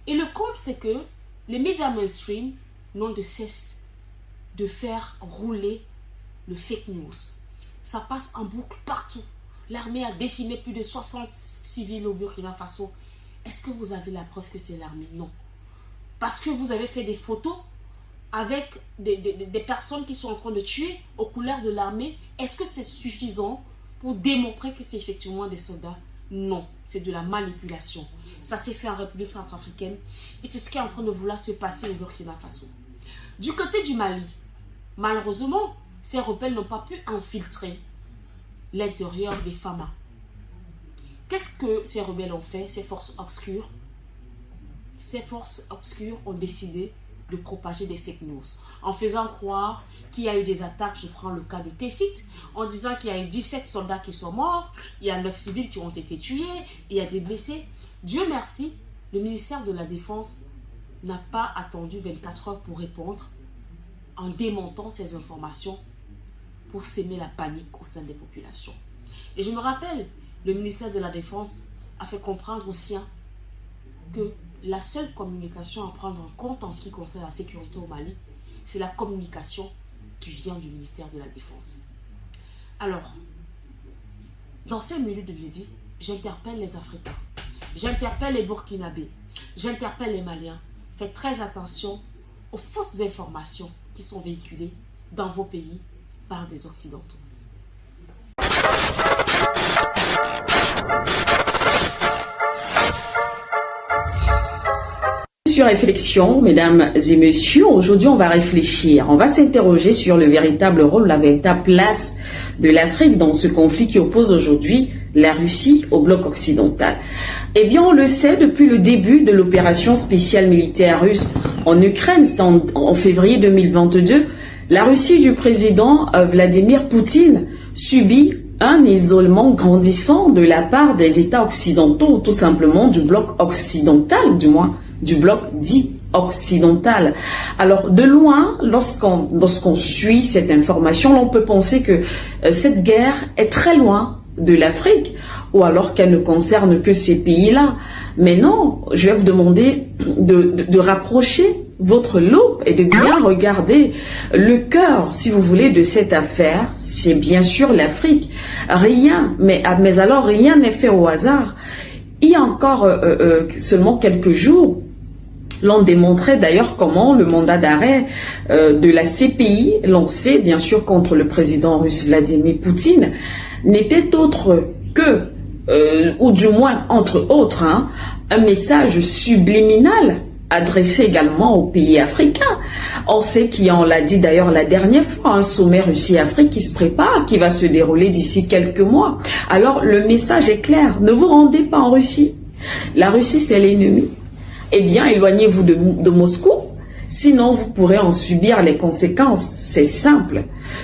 Et le comble, c'est que les médias mainstream n'ont de cesse de faire rouler le fake news. Ça passe en boucle partout. L'armée a décimé plus de 60 civils au Burkina Faso. Est-ce que vous avez la preuve que c'est l'armée? Non. Parce que vous avez fait des photos avec des personnes qui sont en train de tuer aux couleurs de l'armée. Est-ce que c'est suffisant pour démontrer que c'est effectivement des soldats? Non, c'est de la manipulation. Ça s'est fait en République centrafricaine et c'est ce qui est en train de vouloir se passer au Burkina Faso. Du côté du Mali, malheureusement, ces rebelles n'ont pas pu infiltrer l'intérieur des FAMA. Qu'est-ce que ces rebelles ont fait, ces forces obscures? Ces forces obscures ont décidé de propager des fake news en faisant croire qu'il y a eu des attaques. Je prends le cas de Tessit, en disant qu'il y a eu 17 soldats qui sont morts, il y a 9 civils qui ont été tués, il y a des blessés. Dieu merci, le ministère de la Défense n'a pas attendu 24 heures pour répondre en démontant ces informations pour s'aimer la panique au sein des populations. Et je me rappelle, le ministère de la Défense a fait comprendre aux siens que la seule communication à prendre en compte en ce qui concerne la sécurité au Mali, c'est la communication qui vient du ministère de la Défense. Alors, dans ces minutes de midi, j'interpelle les Africains, j'interpelle les Burkinabés, j'interpelle les Maliens. Faites très attention aux fausses informations qui sont véhiculées dans vos pays par des Occidentaux. Sur réflexion, mesdames et messieurs, aujourd'hui on va réfléchir, on va s'interroger sur le véritable rôle, la véritable place de l'Afrique dans ce conflit qui oppose aujourd'hui la Russie au bloc occidental. Eh bien on le sait, depuis le début de l'opération spéciale militaire russe en Ukraine, c'était en février 2022, la Russie du président Vladimir Poutine subit un isolement grandissant de la part des États occidentaux, tout simplement du bloc occidental, du moins du bloc dit occidental. Alors de loin, lorsqu'on suit cette information, on peut penser que cette guerre est très loin de l'Afrique, ou alors qu'elle ne concerne que ces pays-là. Mais non, je vais vous demander de rapprocher votre loupe et de bien regarder le cœur, si vous voulez, de cette affaire. C'est bien sûr l'Afrique. Rien, mais alors rien n'est fait au hasard. Il y a encore seulement quelques jours, l'on démontrait d'ailleurs comment le mandat d'arrêt de la CPI, lancé bien sûr contre le président russe Vladimir Poutine, n'était autre que, ou du moins entre autres, un message subliminal adressée également aux pays africains. On sait on l'a dit d'ailleurs la dernière fois, un sommet Russie-Afrique qui se prépare, qui va se dérouler d'ici quelques mois. Alors le message est clair, ne vous rendez pas en Russie. La Russie, c'est l'ennemi. Eh bien, éloignez-vous de Moscou, sinon vous pourrez en subir les conséquences. C'est simple,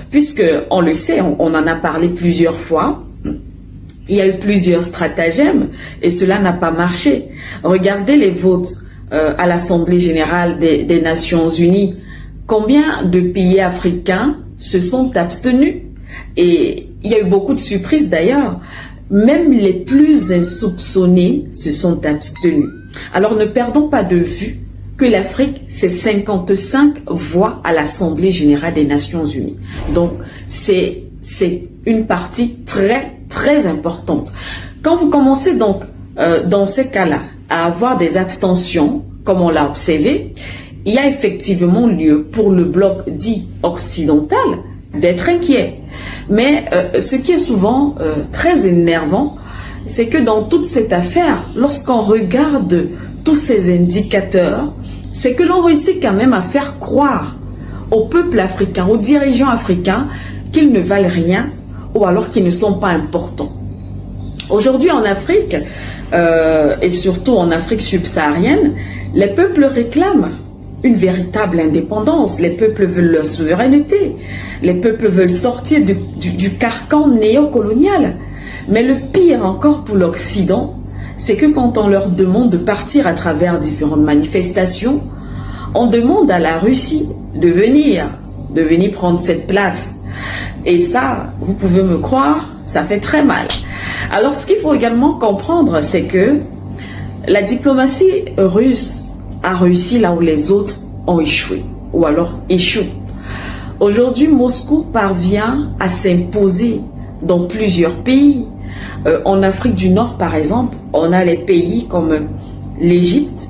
puisque on le sait, on en a parlé plusieurs fois. Il y a eu plusieurs stratagèmes et cela n'a pas marché. Regardez les votes à l'Assemblée générale des Nations Unies. Combien de pays africains se sont abstenus? Et il y a eu beaucoup de surprises d'ailleurs. Même les plus insoupçonnés se sont abstenus. Alors ne perdons pas de vue que l'Afrique, c'est 55 voix à l'Assemblée générale des Nations Unies. Donc c'est une partie très importante. Quand vous commencez donc dans ces cas-là à avoir des abstentions, comme on l'a observé, il y a effectivement lieu pour le bloc dit occidental d'être inquiet. Mais ce qui est souvent très énervant, c'est que dans toute cette affaire, lorsqu'on regarde tous ces indicateurs, c'est que l'on réussit quand même à faire croire au peuple africain, aux dirigeants africains, qu'ils ne valent rien ou alors qu'ils ne sont pas importants. Aujourd'hui en Afrique, et surtout en Afrique subsaharienne, les peuples réclament une véritable indépendance. Les peuples veulent leur souveraineté. Les peuples veulent sortir du carcan néocolonial. Mais le pire encore pour l'Occident, c'est que quand on leur demande de partir à travers différentes manifestations, on demande à la Russie de venir prendre cette place. Et ça, vous pouvez me croire, ça fait très mal. Alors ce qu'il faut également comprendre, c'est que la diplomatie russe a réussi là où les autres ont échoué, ou alors échouent. Aujourd'hui, Moscou parvient à s'imposer dans plusieurs pays. En Afrique du Nord, par exemple, on a les pays comme l'Égypte,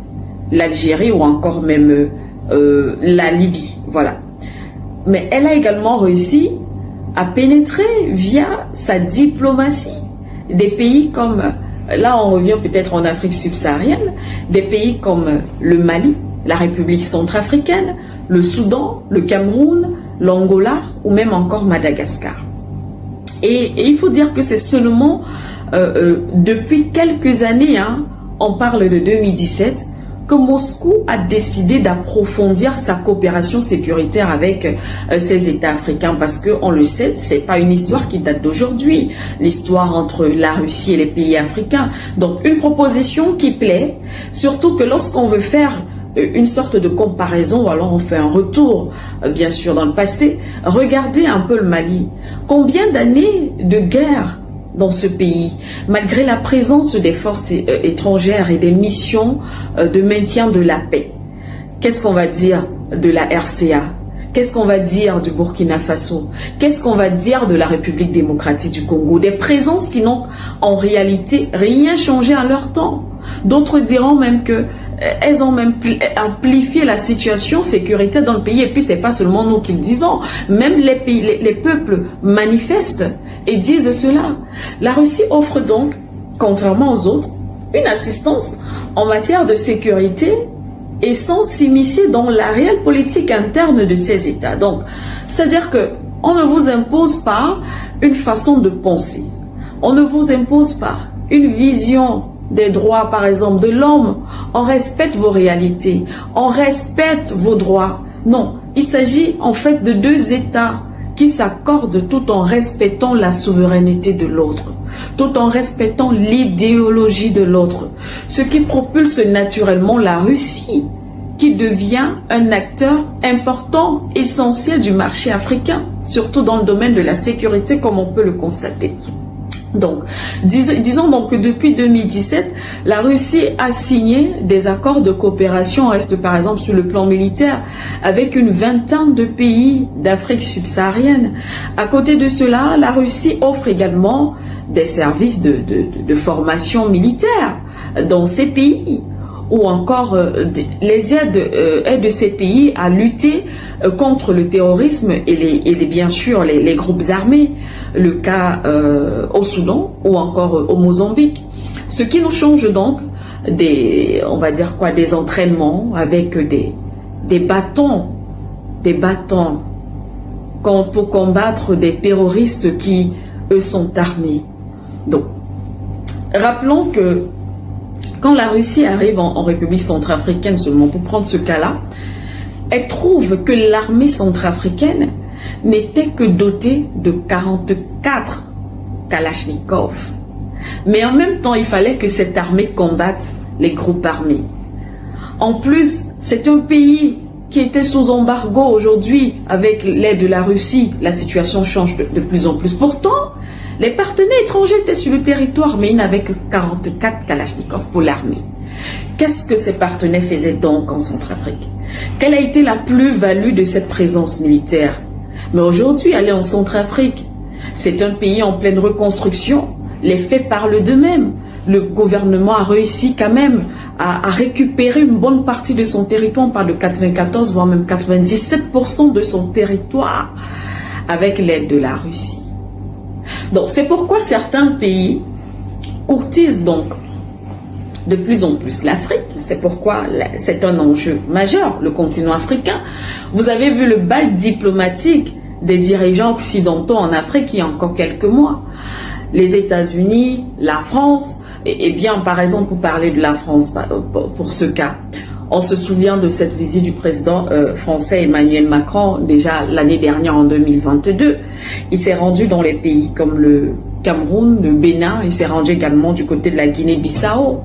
l'Algérie ou encore même la Libye. Voilà. Mais elle a également réussi à pénétrer via sa diplomatie des pays comme, là on revient peut-être en Afrique subsaharienne, des pays comme le Mali, la République centrafricaine, le Soudan, le Cameroun, l'Angola ou même encore Madagascar. Et il faut dire que c'est seulement depuis quelques années, on parle de 2017, que Moscou a décidé d'approfondir sa coopération sécuritaire avec ces États africains, parce que on le sait, c'est pas une histoire qui date d'aujourd'hui, l'histoire entre la Russie et les pays africains. Donc une proposition qui plaît, surtout que lorsqu'on veut faire une sorte de comparaison, ou alors on fait un retour, bien sûr, dans le passé, regardez un peu le Mali. Combien d'années de guerre dans ce pays, malgré la présence des forces étrangères et des missions de maintien de la paix? Qu'est-ce qu'on va dire de la RCA? Qu'est-ce qu'on va dire du Burkina Faso? Qu'est-ce qu'on va dire de la République démocratique du Congo? Des présences qui n'ont en réalité rien changé à leur temps. D'autres diront même que elles ont même amplifié la situation sécuritaire dans le pays. Et puis c'est pas seulement nous qui le disons, même les peuples manifestent et disent cela. La Russie offre donc, contrairement aux autres, une assistance en matière de sécurité et sans s'immiscer dans la réelle politique interne de ces États. Donc, c'est-à-dire que on ne vous impose pas une façon de penser. On ne vous impose pas une vision des droits, par exemple, de l'homme. On respecte vos réalités. On respecte vos droits. Non, il s'agit en fait de deux États qui s'accordent tout en respectant la souveraineté de l'autre, tout en respectant l'idéologie de l'autre. Ce qui propulse naturellement la Russie, qui devient un acteur important, essentiel du marché africain, surtout dans le domaine de la sécurité, comme on peut le constater. Donc, disons donc que depuis 2017, la Russie a signé des accords de coopération, reste par exemple sur le plan militaire, avec une vingtaine de pays d'Afrique subsaharienne. À côté de cela, la Russie offre également des services de formation militaire dans ces pays, ou encore les aides de ces pays à lutter contre le terrorisme et bien sûr les groupes armés, le cas au Soudan ou encore au Mozambique. Ce qui nous change donc on va dire quoi, des entraînements avec des bâtons pour combattre des terroristes qui, eux, sont armés. Donc, rappelons que quand la Russie arrive en République centrafricaine, seulement pour prendre ce cas-là, elle trouve que l'armée centrafricaine n'était que dotée de 44 Kalachnikov. Mais en même temps, il fallait que cette armée combatte les groupes armés. En plus, c'est un pays qui était sous embargo. Aujourd'hui, avec l'aide de la Russie, la situation change de plus en plus. Pourtant, les partenaires étrangers étaient sur le territoire, mais ils n'avaient que 44 Kalachnikov pour l'armée. Qu'est-ce que ces partenaires faisaient donc en Centrafrique? Quelle a été la plus-value de cette présence militaire? Mais aujourd'hui, aller en Centrafrique, c'est un pays en pleine reconstruction. Les faits parlent d'eux-mêmes. Le gouvernement a réussi quand même à récupérer une bonne partie de son territoire. On parle de 94, voire même 97% de son territoire avec l'aide de la Russie. Donc, c'est pourquoi certains pays courtisent donc de plus en plus l'Afrique. C'est pourquoi c'est un enjeu majeur, le continent africain. Vous avez vu le bal diplomatique des dirigeants occidentaux en Afrique il y a encore quelques mois. Les États-Unis, la France, et bien par exemple pour parler de la France pour ce cas, on se souvient de cette visite du président français Emmanuel Macron déjà l'année dernière en 2022. Il s'est rendu dans les pays comme le Cameroun, le Bénin, il s'est rendu également du côté de la Guinée-Bissau.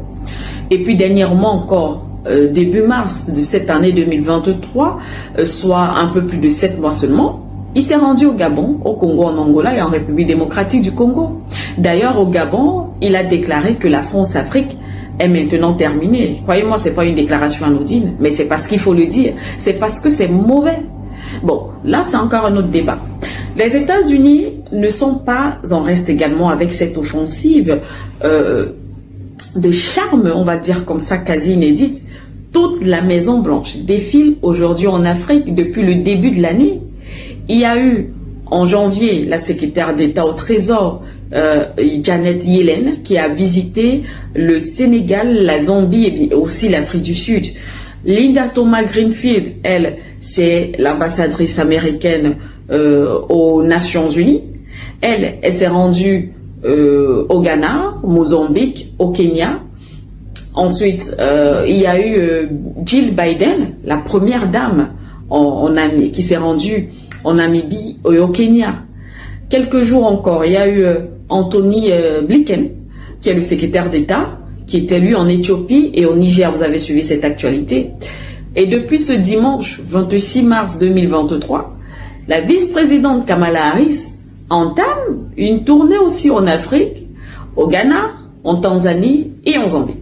Et puis dernièrement encore, début mars de cette année 2023, soit un peu plus de 7 mois seulement, il s'est rendu au Gabon, au Congo, en Angola et en République démocratique du Congo. D'ailleurs, au Gabon, il a déclaré que la France-Afrique est maintenant terminée. Croyez-moi, ce n'est pas une déclaration anodine, mais c'est parce qu'il faut le dire. C'est parce que c'est mauvais. Bon, là, c'est encore un autre débat. Les États-Unis ne sont pas en reste également avec cette offensive de charme, on va dire comme ça, quasi inédite. Toute la Maison-Blanche défile aujourd'hui en Afrique depuis le début de l'année. Il y a eu en janvier la secrétaire d'État au Trésor, Janet Yellen, qui a visité le Sénégal, la Zambie et aussi l'Afrique du Sud. Linda Thomas-Greenfield, elle, c'est l'ambassadrice américaine aux Nations Unies. Elle s'est rendue au Ghana, au Mozambique, au Kenya. Ensuite, il y a eu Jill Biden, la première dame qui s'est rendue en Namibie et au Kenya. Quelques jours encore, il y a eu Anthony Blinken, qui est le secrétaire d'État, qui était lui en Éthiopie et au Niger. Vous avez suivi cette actualité. Et depuis ce dimanche 26 mars 2023, la vice-présidente Kamala Harris entame une tournée aussi en Afrique, au Ghana, en Tanzanie et en Zambie.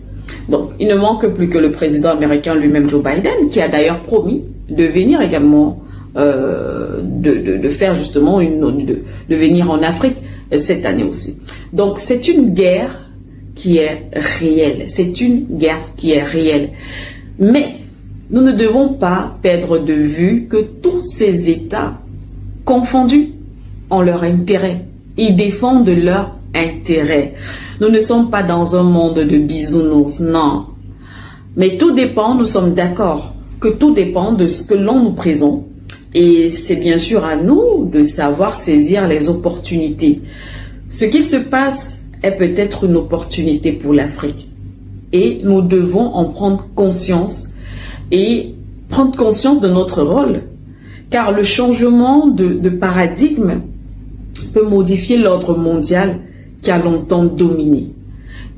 Donc, il ne manque plus que le président américain lui-même, Joe Biden, qui a d'ailleurs promis de venir également, de faire justement de venir en Afrique cette année aussi. Donc, c'est une guerre qui est réelle. C'est une guerre qui est réelle. Mais nous ne devons pas perdre de vue que tous ces États confondus ont leur intérêt. Ils défendent leur intérêt. Nous ne sommes pas dans un monde de bisounours, non. Mais tout dépend, nous sommes d'accord, que tout dépend de ce que l'on nous présente. Et c'est bien sûr à nous de savoir saisir les opportunités. Ce qu'il se passe est peut-être une opportunité pour l'Afrique. Et nous devons en prendre conscience et prendre conscience de notre rôle. Car le changement de paradigme peut modifier l'ordre mondial qui a longtemps dominé.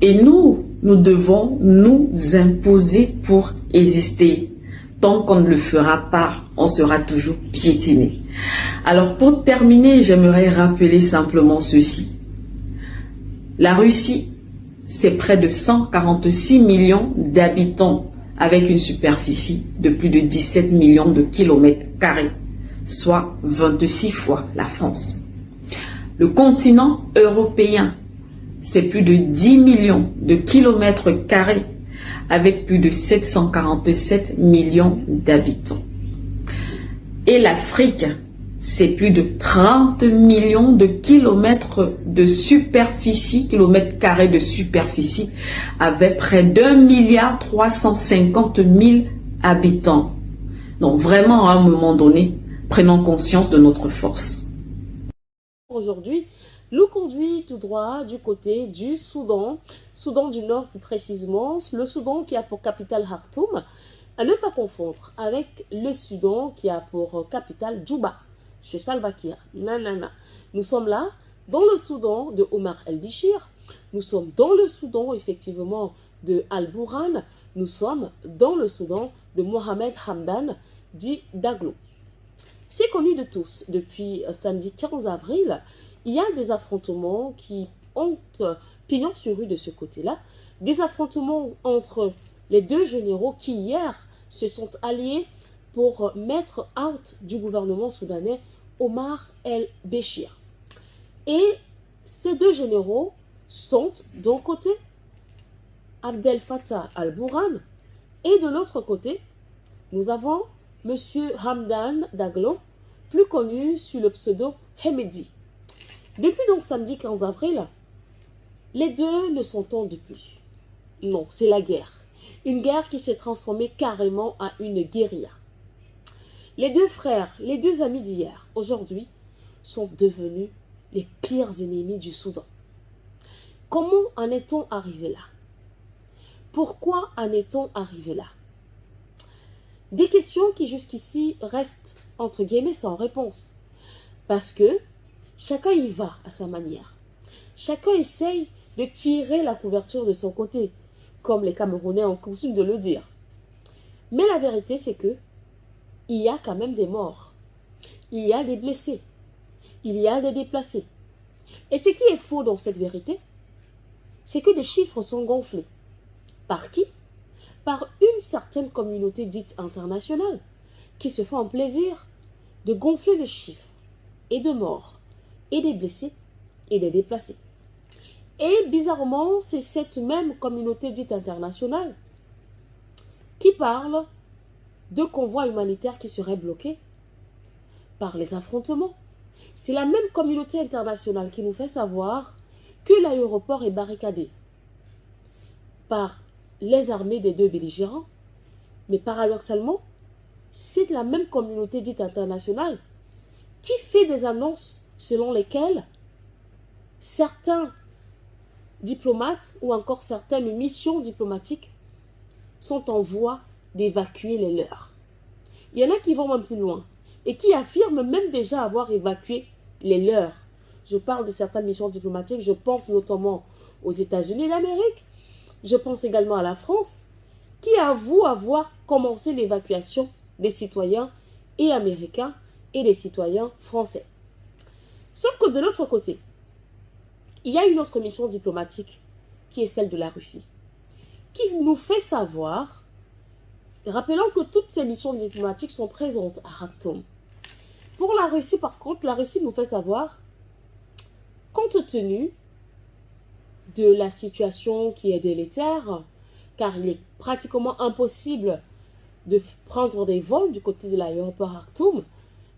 Et nous devons nous imposer pour exister. Tant qu'on ne le fera pas, on sera toujours piétiné. Alors pour terminer, j'aimerais rappeler simplement ceci. La Russie, c'est près de 146 millions d'habitants avec une superficie de plus de 17 millions de kilomètres carrés, soit 26 fois la France. Le continent européen, c'est plus de 10 millions de kilomètres carrés avec plus de 747 millions d'habitants. Et l'Afrique, c'est plus de 30 millions de kilomètres de superficie, kilomètres carrés de superficie, avec près d'1,350 milliard habitants. Donc vraiment, à un moment donné, prenons conscience de notre force. Aujourd'hui, nous conduit tout droit du côté du Soudan, Soudan du Nord plus précisément, le Soudan qui a pour capitale Khartoum, à ne pas confondre avec le Soudan qui a pour capitale Djouba, chez Salva Kiir. Nanana. Nous sommes là, dans le Soudan de Omar el-Béchir, nous sommes dans le Soudan effectivement de Al-Bourhan, nous sommes dans le Soudan de Mohamed Hamdan, dit Daglo. C'est connu de tous, depuis samedi 15 avril, il y a des affrontements qui ont pignon sur rue de ce côté-là, des affrontements entre les deux généraux qui hier se sont alliés pour mettre out du gouvernement soudanais Omar el-Béchir. Et ces deux généraux sont d'un côté Abdel Fattah al-Bourhan et de l'autre côté nous avons M. Hamdan Daglo, plus connu sous le pseudo Hemedi. Depuis donc samedi 15 avril, les deux ne s'entendent plus. Non, c'est la guerre. Une guerre qui s'est transformée carrément en une guérilla. Les deux frères, les deux amis d'hier, aujourd'hui, sont devenus les pires ennemis du Soudan. Comment en est-on arrivé là? Pourquoi en est-on arrivé là? Des questions qui jusqu'ici restent entre guillemets sans réponse. Parce que chacun y va à sa manière. Chacun essaye de tirer la couverture de son côté, comme les Camerounais ont coutume de le dire. Mais la vérité, c'est que il y a quand même des morts. Il y a des blessés. Il y a des déplacés. Et ce qui est faux dans cette vérité, c'est que des chiffres sont gonflés. Par qui? Par une certaine communauté dite internationale, qui se fait un plaisir de gonfler les chiffres et de morts, et des blessés, et des déplacés. Et bizarrement, c'est cette même communauté dite internationale qui parle de convois humanitaires qui seraient bloqués par les affrontements. C'est la même communauté internationale qui nous fait savoir que l'aéroport est barricadé par les armées des deux belligérants. Mais paradoxalement, c'est la même communauté dite internationale qui fait des annonces selon lesquelles certains diplomates ou encore certaines missions diplomatiques sont en voie d'évacuer les leurs. Il y en a qui vont même plus loin et qui affirment même déjà avoir évacué les leurs. Je parle de certaines missions diplomatiques, je pense notamment aux États-Unis d'Amérique, je pense également à la France, qui avoue avoir commencé l'évacuation des citoyens et américains et des citoyens français. Sauf que de l'autre côté, il y a une autre mission diplomatique qui est celle de la Russie, qui nous fait savoir, rappelons que toutes ces missions diplomatiques sont présentes à Khartoum. Pour la Russie, par contre, la Russie nous fait savoir, compte tenu de la situation qui est délétère, car il est pratiquement impossible de prendre des vols du côté de l'aéroport Khartoum,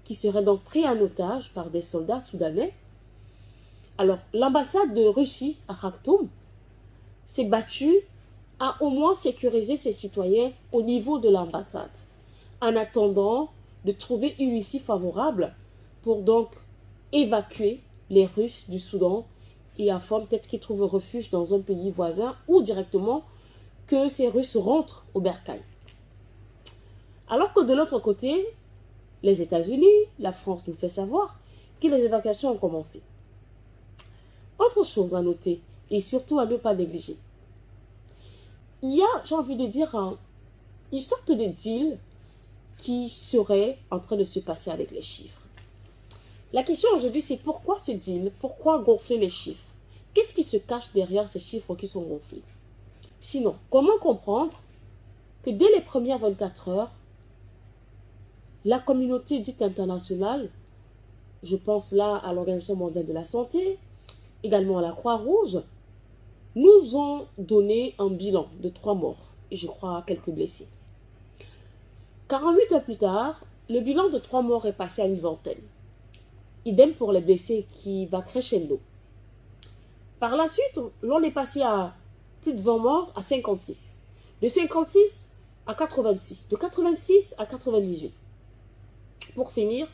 qui serait donc pris en otage par des soldats soudanais. Alors, l'ambassade de Russie à Khartoum s'est battue à au moins sécuriser ses citoyens au niveau de l'ambassade, en attendant de trouver une issue favorable pour donc évacuer les Russes du Soudan et afin peut-être qu'ils trouvent refuge dans un pays voisin ou directement que ces Russes rentrent au bercail. Alors que de l'autre côté, les États-Unis, la France nous fait savoir que les évacuations ont commencé. Autre chose à noter et surtout à ne pas négliger. Il y a, j'ai envie de dire, une sorte de deal qui serait en train de se passer avec les chiffres. La question aujourd'hui, c'est pourquoi ce deal? Pourquoi gonfler les chiffres? Qu'est-ce qui se cache derrière ces chiffres qui sont gonflés? Sinon, comment comprendre que dès les premières 24 heures, la communauté dite internationale, je pense là à l'Organisation mondiale de la santé, également à la Croix-Rouge, nous ont donné un bilan de 3 morts et je crois quelques blessés. 48 heures plus tard, le bilan de 3 morts est passé à une vingtaine. idem pour les blessés qui va crescendo. Par la suite, l'on est passé à plus de 20 morts à 56. De 56 à 86. De 86 à 98. Pour finir,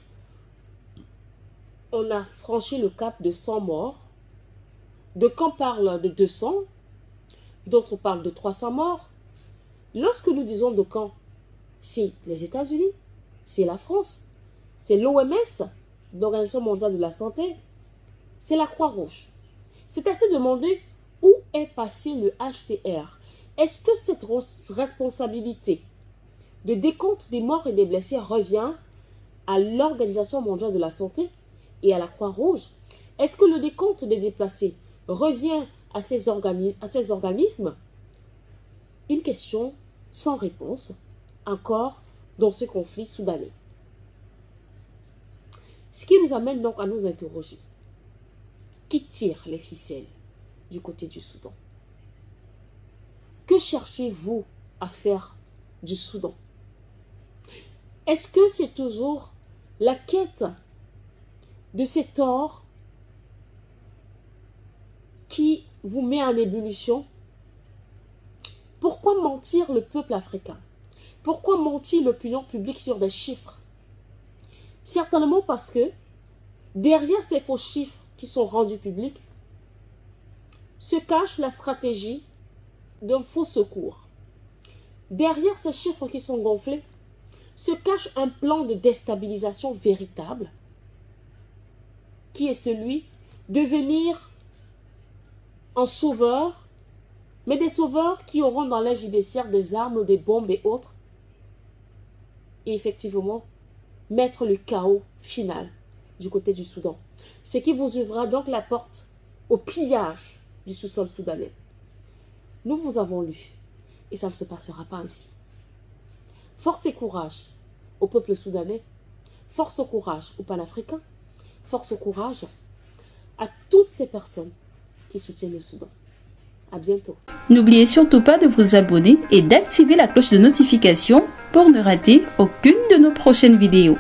on a franchi le cap de 100 morts. De camps parlent de 200, d'autres parlent de 300 morts. Lorsque nous disons de camps, c'est les États-Unis, c'est la France, c'est l'OMS, l'Organisation mondiale de la santé, c'est la Croix-Rouge. C'est à se demander où est passé le HCR. Est-ce que cette responsabilité de décompte des morts et des blessés revient à l'Organisation mondiale de la santé et à la Croix-Rouge? Est-ce que le décompte des déplacés revient à ces organismes? Une question sans réponse, encore dans ce conflit soudanais. Ce qui nous amène donc à nous interroger. Qui tire les ficelles du côté du Soudan? Que cherchez-vous à faire du Soudan? Est-ce que c'est toujours la quête de cet or qui vous met en ébullition? Pourquoi mentir le peuple africain? Pourquoi mentir l'opinion publique sur des chiffres? Certainement parce que derrière ces faux chiffres qui sont rendus publics se cache la stratégie d'un faux secours. Derrière ces chiffres qui sont gonflés se cache un plan de déstabilisation véritable qui est celui de venir en sauveur, mais des sauveurs qui auront dans leur gibecière des armes, des bombes et autres, et effectivement mettre le chaos final du côté du Soudan. Ce qui vous ouvrira donc la porte au pillage du sous-sol soudanais. Nous vous avons lu, et ça ne se passera pas ainsi. Force et courage au peuple soudanais, force au courage aux panafricains, force au courage à toutes ces personnes qui soutiennent le Soudan. À bientôt. N'oubliez surtout pas de vous abonner et d'activer la cloche de notification pour ne rater aucune de nos prochaines vidéos.